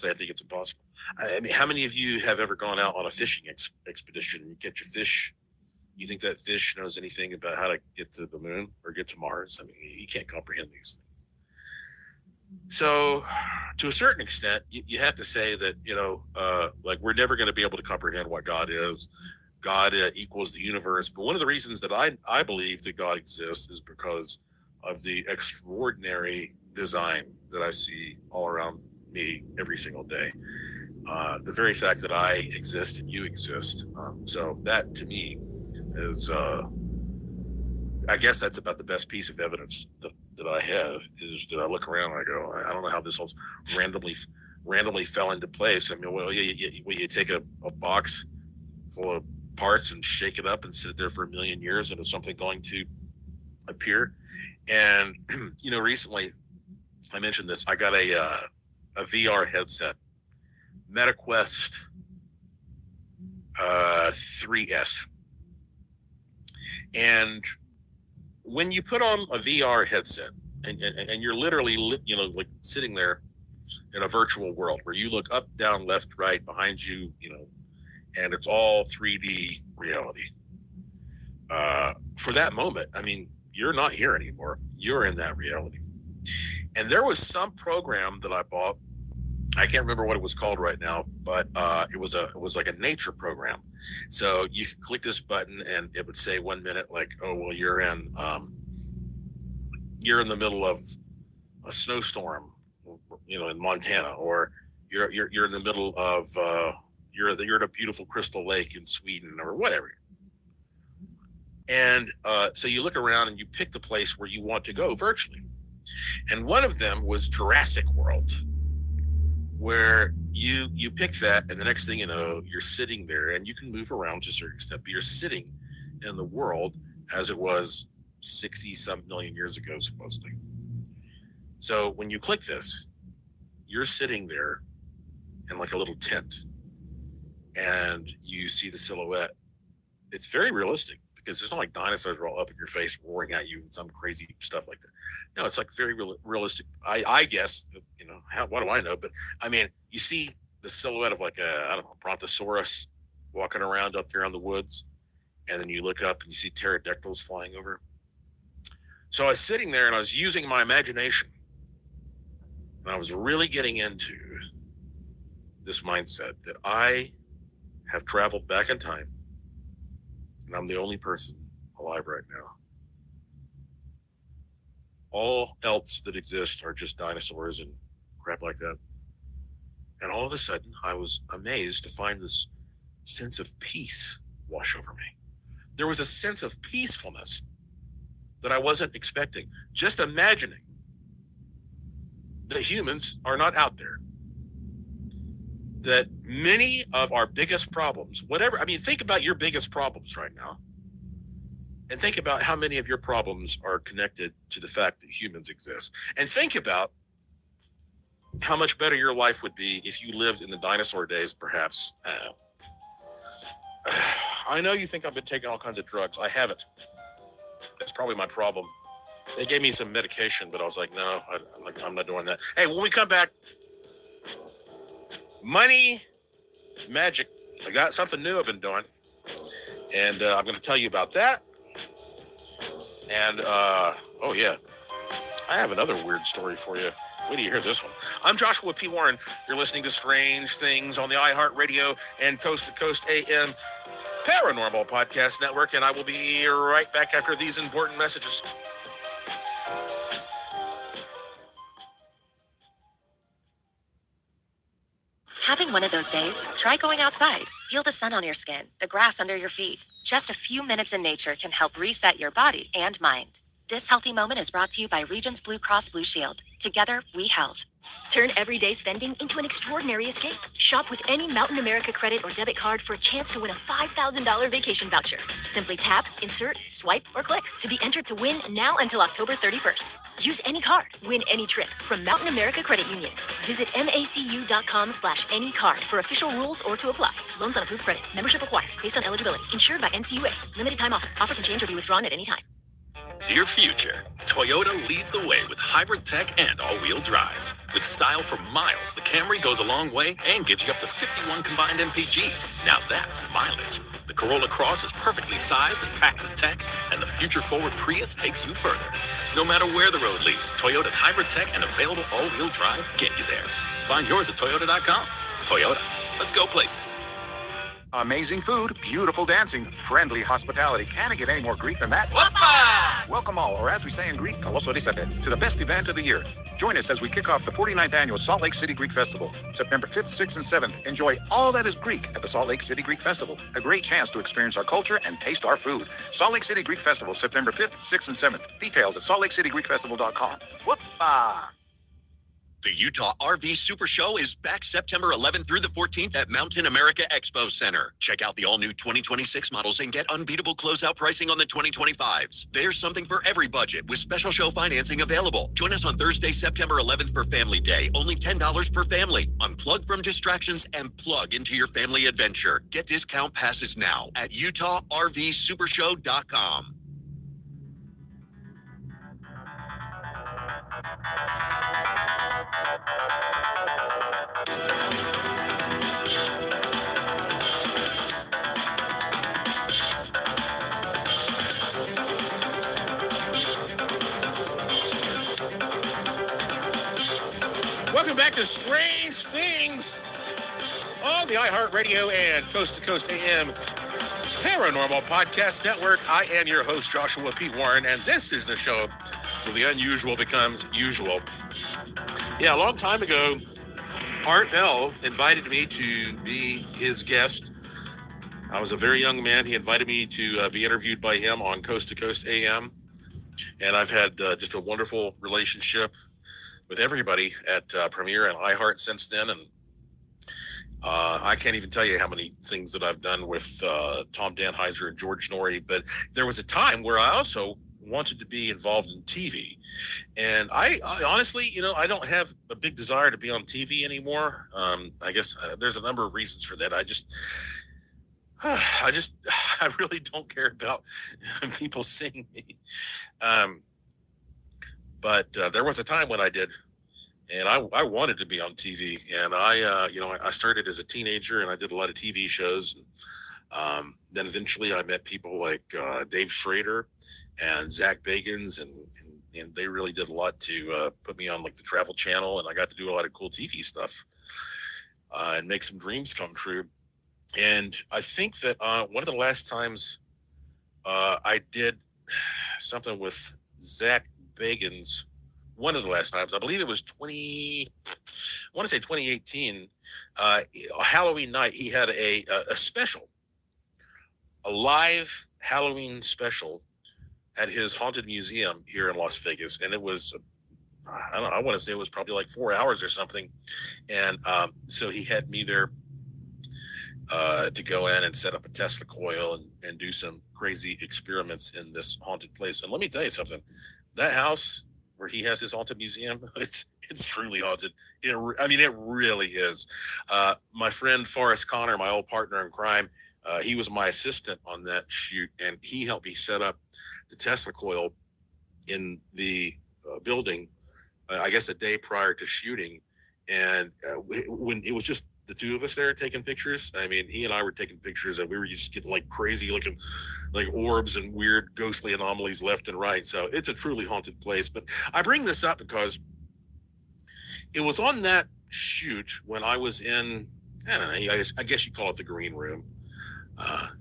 I think it's impossible. I mean, how many of you have ever gone out on a fishing expedition and you catch a fish? You think that fish knows anything about how to get to the moon or get to Mars? I mean, you can't comprehend these things. So to a certain extent, you have to say that, like we're never going to be able to comprehend what God is. God equals the universe. But one of the reasons that I believe that God exists is because of the extraordinary design that I see all around me every single day. The very fact that I exist and you exist. So that to me is, I guess that's about the best piece of evidence that I have, is that I look around and I go, I don't know how this all randomly fell into place. I mean, you take a box full of parts and shake it up and sit there for a million years, and is something going to appear? And recently I mentioned this. I got a VR headset, MetaQuest 3S, and when you put on a VR headset and you're literally like sitting there in a virtual world where you look up, down, left, right, behind you, and it's all 3D reality. For that moment, I mean, you're not here anymore. You're in that reality. And there was some program that I bought. I can't remember what it was called right now, but it was like a nature program. So you could click this button and it would say 1 minute, like, oh, well, you're in the middle of a snowstorm, in Montana, or you're in the middle of you're at a beautiful crystal lake in Sweden, or whatever. And so you look around and you pick the place where you want to go virtually. And one of them was Jurassic World, where you pick that, and the next thing you know, you're sitting there, and you can move around to a certain extent, but you're sitting in the world as it was 60-some million years ago, supposedly. So when you click this, you're sitting there in like a little tent, and you see the silhouette. It's very realistic, because it's not like dinosaurs are all up in your face roaring at you and some crazy stuff like that. No, it's like very realistic. I guess, what do I know? But I mean, you see the silhouette of like a brontosaurus walking around up there in the woods. And then you look up and you see pterodactyls flying over. So I was sitting there and I was using my imagination. And I was really getting into this mindset that I have traveled back in time, and I'm the only person alive right now. All else that exists are just dinosaurs and crap like that. And all of a sudden, I was amazed to find this sense of peace wash over me. There was a sense of peacefulness that I wasn't expecting. Just imagining that humans are not out there. That many of our biggest problems, think about your biggest problems right now. And think about how many of your problems are connected to the fact that humans exist. And think about how much better your life would be if you lived in the dinosaur days, perhaps. I know you think I've been taking all kinds of drugs. I haven't. That's probably my problem. They gave me some medication, but I was like, no, I'm not doing that. Hey, when we come back, money, magic. I got something new I've been doing, and I'm going to tell you about that. And, oh yeah, I have another weird story for you. Wait till you hear this one. I'm Joshua P. Warren. You're listening to Strange Things on the iHeartRadio and Coast to Coast AM Paranormal Podcast Network, and I will be right back after these important messages. Having one of those days? Try going outside. Feel the sun on your skin, the grass under your feet. Just a few minutes in nature can help reset your body and mind. This healthy moment is brought to you by Regions Blue Cross Blue Shield. Together, we health. Turn everyday spending into an extraordinary escape. Shop with any Mountain America credit or debit card for a chance to win a $5,000 vacation voucher. Simply tap, insert, swipe, or click to be entered to win now until October 31st. Use any card, win any trip from Mountain America Credit Union. Visit macu.com/anycard for official rules or to apply. Loans on approved credit. Membership required based on eligibility. Insured by NCUA. Limited time offer. Offer can change or be withdrawn at any time. Dear future, Toyota leads the way with hybrid tech and all-wheel drive. With style for miles, the Camry goes a long way and gives you up to 51 combined MPG. Now that's mileage. The Corolla Cross is perfectly sized and packed with tech, and the future-forward Prius takes you further. No matter where the road leads, Toyota's hybrid tech and available all-wheel drive get you there. Find yours at Toyota.com. Toyota, let's go places. Amazing food, beautiful dancing, friendly hospitality. Can it get any more Greek than that? Whoppa! Welcome all, or as we say in Greek, kalos orisate, to the best event of the year. Join us as we kick off the 49th annual Salt Lake City Greek Festival, September 5th, 6th, and 7th. Enjoy all that is Greek at the Salt Lake City Greek Festival. A great chance to experience our culture and taste our food. Salt Lake City Greek Festival, September 5th, 6th, and 7th. Details at saltlakeCityGreekFestival.com. Whoop-ah! The Utah RV Super Show is back September 11th through the 14th at Mountain America Expo Center. Check out the all-new 2026 models and get unbeatable closeout pricing on the 2025s. There's something for every budget with special show financing available. Join us on Thursday, September 11th for Family Day. Only $10 per family. Unplug from distractions and plug into your family adventure. Get discount passes now at UtahRVSupershow.com. Welcome back to Strange Things on the iHeartRadio and Coast to Coast AM Paranormal Podcast Network. I am your host, Joshua P. Warren, and this is the show where the unusual becomes usual. Yeah, a long time ago, Art Bell invited me to be his guest. I was a very young man. He invited me to be interviewed by him on Coast to Coast AM, and I've had just a wonderful relationship with everybody at Premiere and iHeart since then, and I can't even tell you how many things that I've done with Tom Danheiser and George Norrie, but there was a time where I also wanted to be involved in TV, and I honestly, I don't have a big desire to be on TV anymore. I guess there's a number of reasons for that. I really don't care about people seeing me. But there was a time when I did, and I wanted to be on TV. And I started as a teenager, and I did a lot of TV shows. Then eventually I met people like Dave Schrader and Zach Bagans, and they really did a lot to put me on like the Travel Channel, and I got to do a lot of cool TV stuff and make some dreams come true. And I think that one of the last times I did something with Zach Bagans, one of the last times, I believe it was 2018, Halloween night, he had a special, a live Halloween special at his haunted museum here in Las Vegas. And it was, I want to say it was probably like 4 hours or something. And so he had me there to go in and set up a Tesla coil and do some crazy experiments in this haunted place. And let me tell you something, that house where he has his haunted museum, it's truly haunted. It really is. My friend Forrest Connor, my old partner in crime, he was my assistant on that shoot, and he helped me set up the Tesla coil in the building, I guess a day prior to shooting. And when it was just the two of us there taking pictures, I mean, he and I were taking pictures, and we were just getting like crazy looking like orbs and weird ghostly anomalies left and right. So it's a truly haunted place. But I bring this up because it was on that shoot when I was in, I don't know, I guess you call it the green room,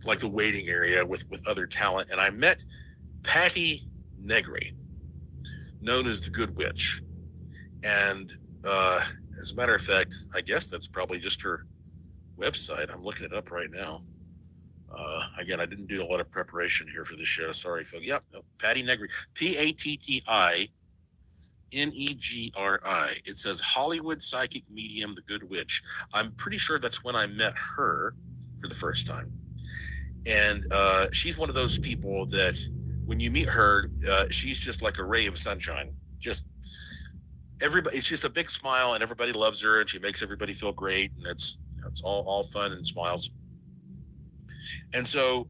like the waiting area with other talent. And I met Patti Negri, known as the Good Witch. And as a matter of fact, I guess that's probably just her website. I'm looking it up right now. Again, I didn't do a lot of preparation here for the show. Sorry, folks. Yep, no, Patti Negri, PattiNegri. It says Hollywood psychic medium, the Good Witch. I'm pretty sure that's when I met her for the first time. And she's one of those people that when you meet her, she's just like a ray of sunshine. Just everybody, it's just a big smile, and everybody loves her, and she makes everybody feel great, and it's all fun and smiles. And so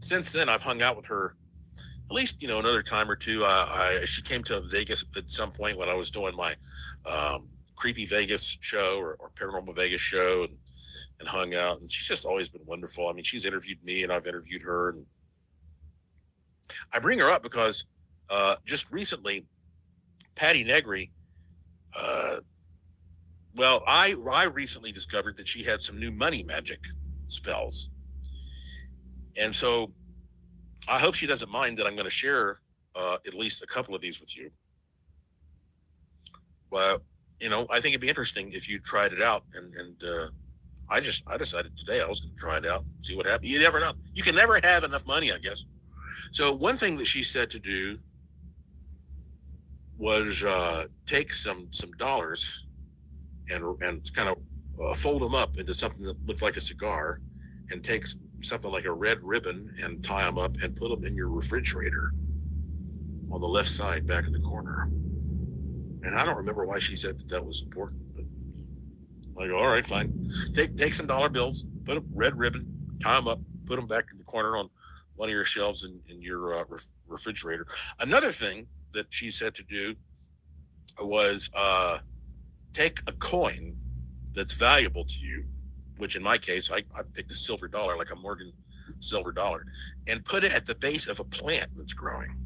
since then, I've hung out with her at least another time or two. She came to Vegas at some point when I was doing my Creepy Vegas show or Paranormal Vegas show and hung out. And she's just always been wonderful. I mean, she's interviewed me and I've interviewed her. And I bring her up because just recently, Patty Negri, I recently discovered that she had some new money magic spells. And so I hope she doesn't mind that I'm going to share at least a couple of these with you. Well, I think it'd be interesting if you tried it out. And I decided today I was going to try it out, see what happens. You never know. You can never have enough money, I guess. So one thing that she said to do was take some dollars and kind of fold them up into something that looks like a cigar, and take something like a red ribbon and tie them up and put them in your refrigerator on the left side back in the corner. And I don't remember why she said that was important, but I go, all right, fine. Take some dollar bills, put a red ribbon, tie them up, put them back in the corner on one of your shelves in your refrigerator. Another thing that she said to do was take a coin that's valuable to you, which in my case, I picked a silver dollar, like a Morgan silver dollar, and put it at the base of a plant that's growing.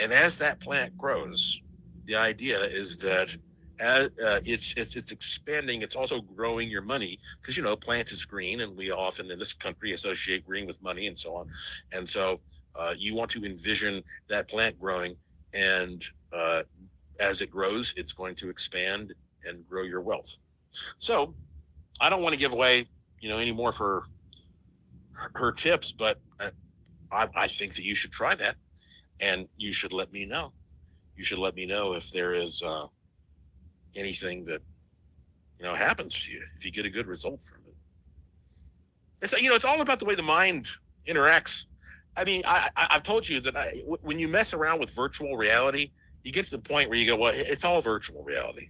And as that plant grows, the idea is that as it's expanding, it's also growing your money, because plant is green, and we often in this country associate green with money and so on. And so you want to envision that plant growing, and as it grows, it's going to expand and grow your wealth. So I don't want to give away any more of her tips, but I think that you should try that, and you should let me know. You should let me know if there is anything that happens to you, if you get a good result from it. And so it's all about the way the mind interacts. I mean, I've told you that when you mess around with virtual reality, you get to the point where you go, well, it's all virtual reality.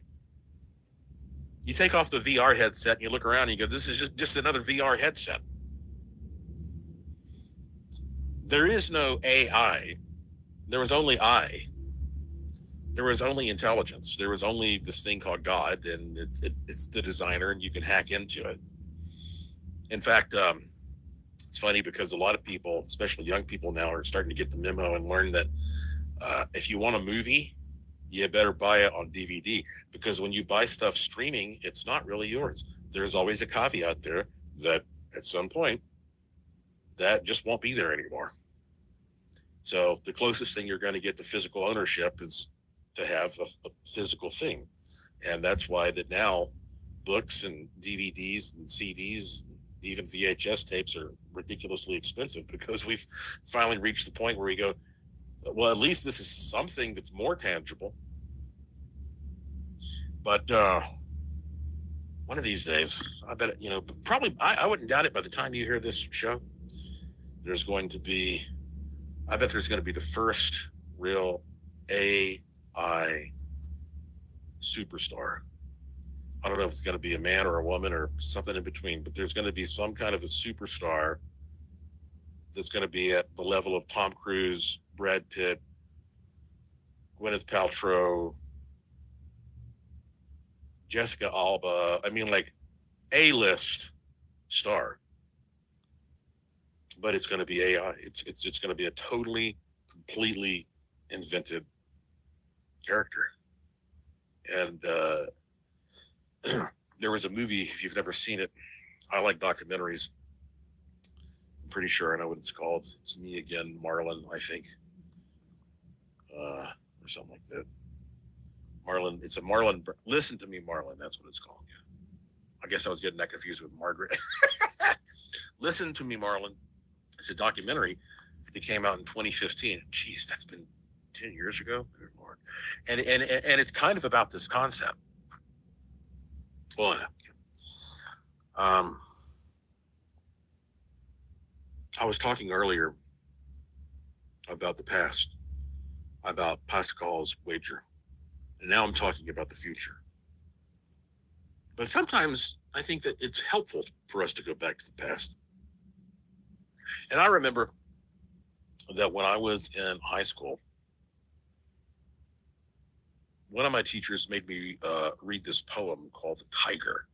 You take off the VR headset and you look around and you go, this is just another VR headset. There is no AI. There was only I. There was only intelligence. There was only this thing called God, and it's the designer, and you can hack into it. In fact, it's funny because a lot of people, especially young people now, are starting to get the memo and learn that if you want a movie, you better buy it on DVD, because when you buy stuff streaming, it's not really yours. There's always a caveat there that at some point that just won't be there anymore. So the closest thing you're going to get to physical ownership is to have a physical thing. And that's why that now books and DVDs and CDs, even VHS tapes, are ridiculously expensive, because we've finally reached the point where we go, well, at least this is something that's more tangible. But one of these days, I bet, probably, I wouldn't doubt it, by the time you hear this show, there's going to be the first real AI superstar. I don't know if it's going to be a man or a woman or something in between, but there's going to be some kind of a superstar that's going to be at the level of Tom Cruise, Brad Pitt, Gwyneth Paltrow, Jessica Alba. I mean, like A-list star. But it's going to be AI. It's going to be a totally, completely invented character. And there was a movie, if you've never seen it, I like documentaries. I'm pretty sure I know what it's called. It's Me Again, Marlon, I think. Or something like that. Marlon, it's a Marlon, Listen to Me, Marlon, that's what it's called. I guess I was getting that confused with Margaret. Listen to Me, Marlon. It's a documentary that came out in 2015. Jeez, that's been 10 years ago. Good Lord. And it's kind of about this concept. Well, I was talking earlier about the past, about Pascal's wager. And now I'm talking about the future. But sometimes I think that it's helpful for us to go back to the past. And I remember that when I was in high school, one of my teachers made me read this poem called The Tiger.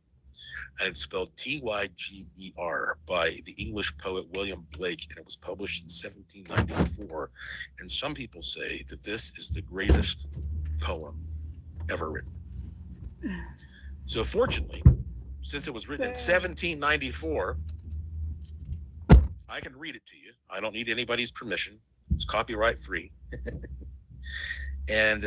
And it's spelled Tyger by the English poet William Blake, and it was published in 1794. And some people say that this is the greatest poem ever written. So fortunately, since it was written in 1794, I can read it to you. I don't need anybody's permission. It's copyright free. And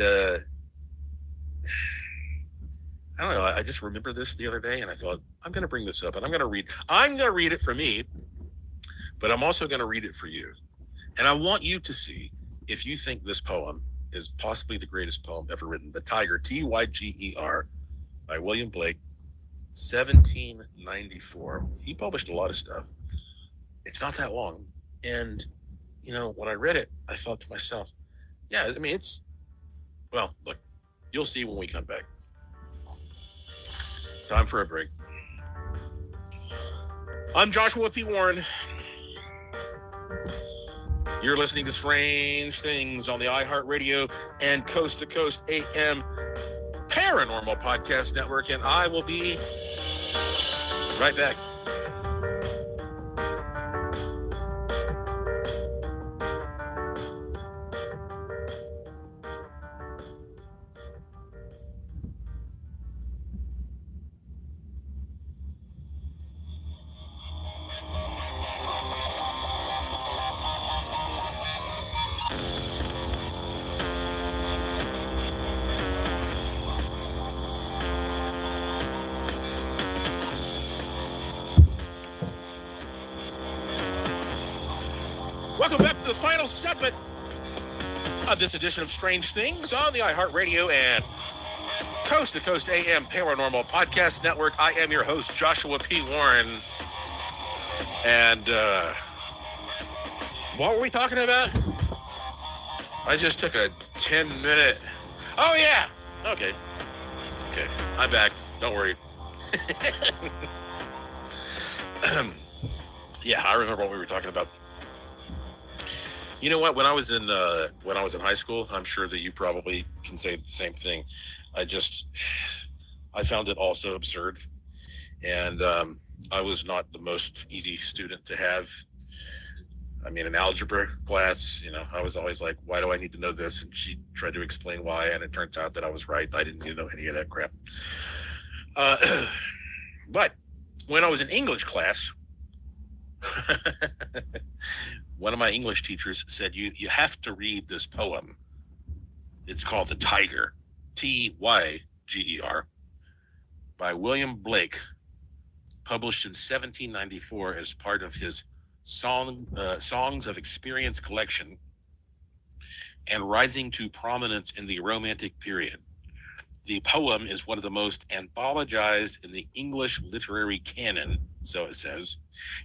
I don't know. I just remember this the other day, and I thought, I'm going to bring this up, and I'm going to read it for me, but I'm also going to read it for you. And I want you to see if you think this poem is possibly the greatest poem ever written. The Tiger, Tyger, by William Blake, 1794. He published a lot of stuff. It's not that long. And, you know, when I read it, I thought to myself, yeah, I mean, well, look, you'll see when we come back. Time for a break. I'm Joshua P. Warren. You're listening to Strange Things on the iHeartRadio and Coast to Coast AM Paranormal Podcast Network, and I will be right back. Welcome back to the final segment of this edition of Strange Things on the iHeartRadio and Coast to Coast AM Paranormal Podcast Network. I am your host, Joshua P. Warren. And what were we talking about? I just took a 10-minute... Oh, yeah! Okay, I'm back. Don't worry. Yeah, I remember what we were talking about. You know what? When I was in high school, I'm sure that you probably can say the same thing. I found it also absurd, and I was not the most easy student to have. I mean, in algebra class, you know, I was always like, "Why do I need to know this?" And she tried to explain why, and it turns out that I was right. I didn't need to know any of that crap. But when I was in English class. One of my English teachers said, you have to read this poem. It's called The Tiger, Tyger, by William Blake, published in 1794 as part of his Songs of Experience collection and rising to prominence in the Romantic period. The poem is one of the most anthologized in the English literary canon, so it says,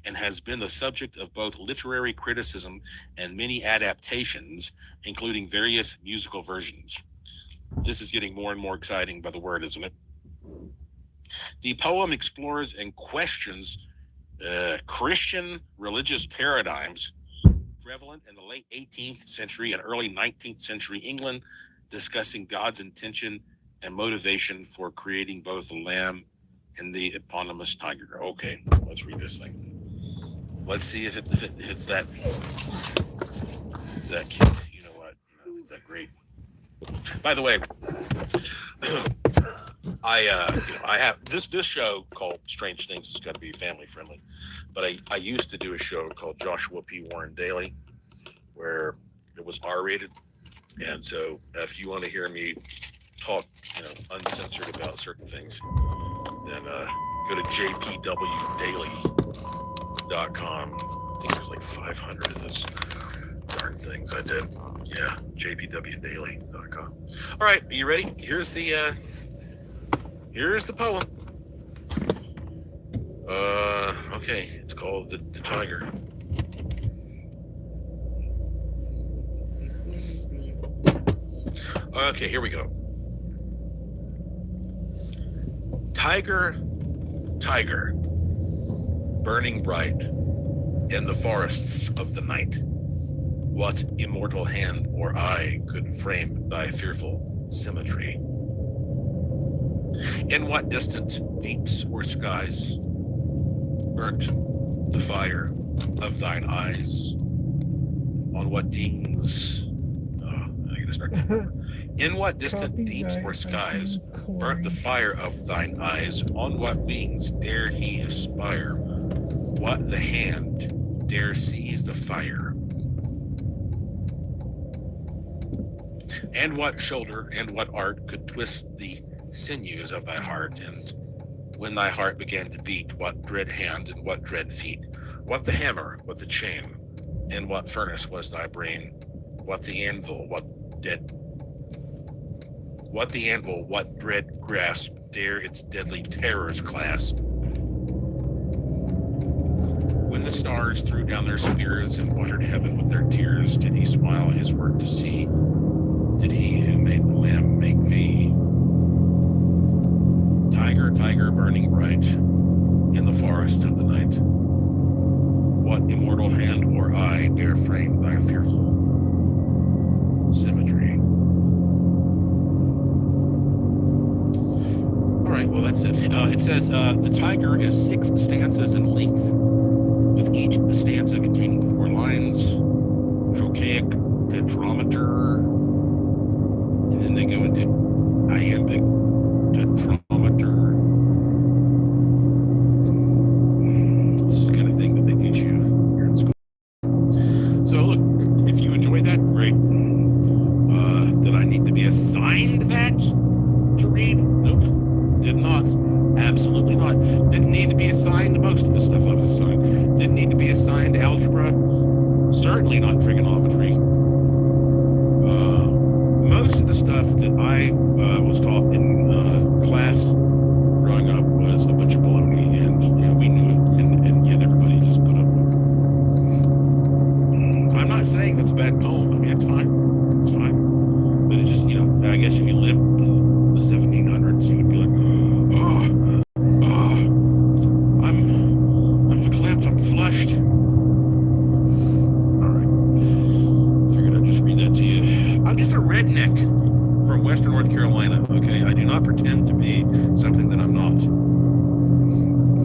and has been the subject of both literary criticism and many adaptations, including various musical versions. This is getting more and more exciting by the word, isn't it? The poem explores and questions Christian religious paradigms prevalent in the late 18th century and early 19th century England, discussing God's intention and motivation for creating both the lamb and the eponymous tiger. Okay, let's read this thing. Let's see if it hits that. It's that kick. You know what? It's that great. By the way, I have this show called Strange Things. It's got to be family friendly, but I used to do a show called Joshua P. Warren Daily, where it was R-rated, and so if you want to hear me talk, uncensored about certain things, then go to jpwdaily.com. I think there's like 500 of those darn things I did. Yeah, jpwdaily.com. All right, are you ready? Here's the poem. Okay, it's called the Tiger. Okay, here we go. Tiger, tiger, burning bright in the forests of the night, what immortal hand or eye could frame thy fearful symmetry? In what distant deeps or skies burnt the fire of thine eyes? On what wings? I gotta start that over. In what distant deeps or skies burnt the fire of thine eyes? On what wings dare he aspire? What the hand dare seize the fire? And what shoulder and what art could twist the sinews of thy heart? And when thy heart began to beat, what dread hand and what dread feet? What the hammer, what the chain? In what furnace was thy brain? What the anvil, what dread grasp dare its deadly terrors clasp? When the stars threw down their spears and watered heaven with their tears, did he smile his work to see? Did he who made the lamb make thee? Tiger, tiger, burning bright in the forest of the night, what immortal hand or eye dare frame thy fearful symmetry? All right, well, that's it. It says the tiger is 6 stanzas in length, with each stanza containing 4 lines, trochaic tetrameter, and then they go into iambic tetrameter. This is the kind of thing that they teach you here in school. So look, if you enjoy that, great. Did I need to be assigned that to read? Nope. Did not. Absolutely not. Didn't need to be assigned most of the stuff I was assigned. Didn't need to be assigned algebra. Certainly not trigonometry. Most of the stuff that I was taught in class growing up was a bunch of baloney, and yeah, we knew it, and yet everybody just put up with it. I'm not saying that's a bad poem. I mean, it's fine. It's fine. But it just, I guess if you lived in the 1700s, you would be like, I'm verklempt, I'm flushed. All right. Figured I'd just read that to you. I'm just a redneck from Western North Carolina, okay? I do not pretend to be something that I'm not.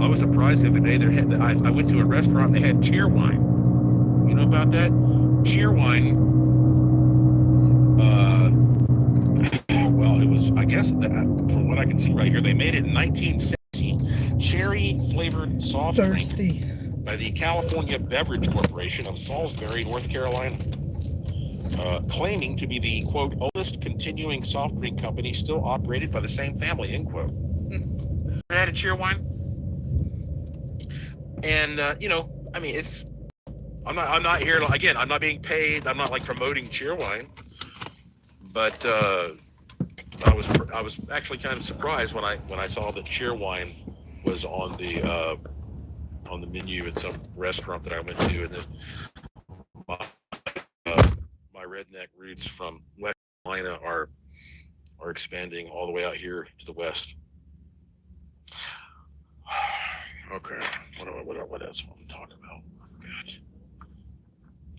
I was surprised the other day. I went to a restaurant, they had cheer wine. You know about that? Cheer wine, well, it was, I guess, from what I can see right here, they made it in 1917. Cherry-flavored soft drink by the California Beverage Corporation of Salisbury, North Carolina. Claiming to be the, quote, oldest continuing soft drink company still operated by the same family, end quote. Ever had a cheer wine? And, I mean, I'm not here, again, I'm not being paid, I'm not like promoting cheer wine, but I was actually kind of surprised when I saw that cheer wine was on the menu at some restaurant that I went to, and then my redneck roots from West Carolina are expanding all the way out here to the west. Okay, what else want to talk about? God.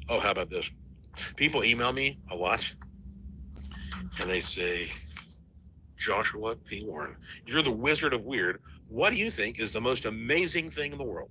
Oh, how about this? People email me a lot, and they say, Joshua P. Warren, you're the Wizard of Weird. What do you think is the most amazing thing in the world?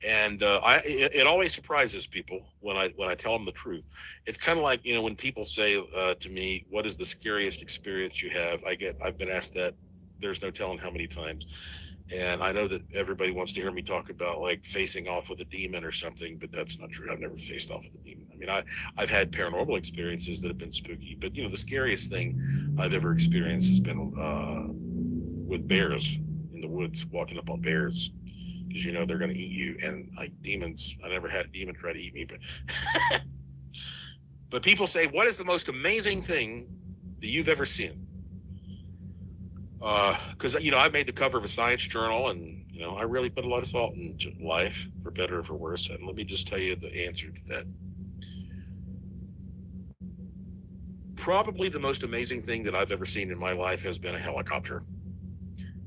And it always surprises people when I tell them the truth. It's kind of like, when people say to me, what is the scariest experience you have? I've been asked that. There's no telling how many times. And I know that everybody wants to hear me talk about like facing off with a demon or something, but that's not true. I've never faced off with a demon. I mean, I've had paranormal experiences that have been spooky, but the scariest thing I've ever experienced has been with bears in the woods, walking up on bears, because they're going to eat you. And like demons, I never had a demon try to eat me, but people say, what is the most amazing thing that you've ever seen? Because I made the cover of a science journal, and I really put a lot of thought into life, for better or for worse. And let me just tell you the answer to that. Probably the most amazing thing that I've ever seen in my life has been a helicopter.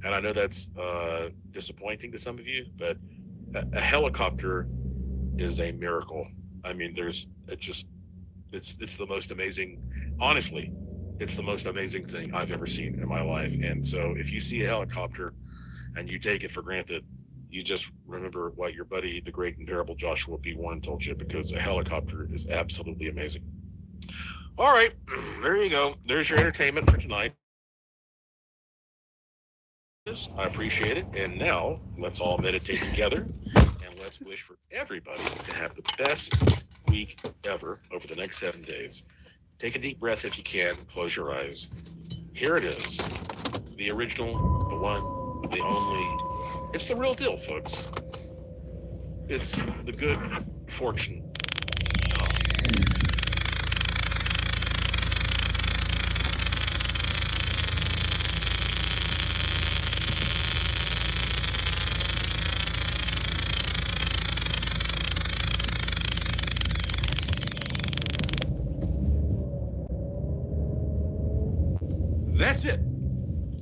And I know that's disappointing to some of you, but a helicopter is a miracle. I mean, it's the most amazing, honestly, It's the most amazing thing I've ever seen in my life. And so if you see a helicopter and you take it for granted, you just remember what your buddy, the great and terrible Joshua P. Warren, told you, because a helicopter is absolutely amazing. All right, there you go. There's your entertainment for tonight. I appreciate it. And now let's all meditate together and let's wish for everybody to have the best week ever over the next 7 days. Take a deep breath if you can. Close your eyes. Here it is. The original, the one, the only. It's the real deal, folks. It's the Good Fortune. That's it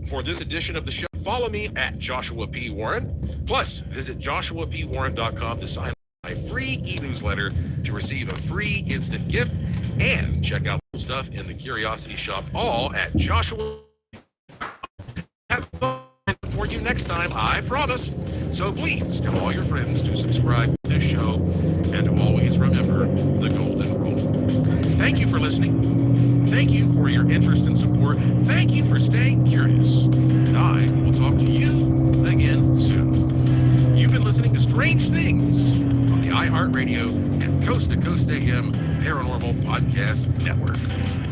for this edition of the show. Follow me at Joshua P. Warren. Plus, visit joshuapwarren.com to sign up for my free e-newsletter to receive a free instant gift, and check out the stuff in the Curiosity Shop, all at Joshua. Have fun for you next time, I promise. So please tell all your friends to subscribe to this show and to always remember the golden rule. Thank you for listening. Thank you for your interest and support. Thank you for staying curious. And I will talk to you again soon. You've been listening to Strange Things on the iHeartRadio and Coast to Coast AM Paranormal Podcast Network.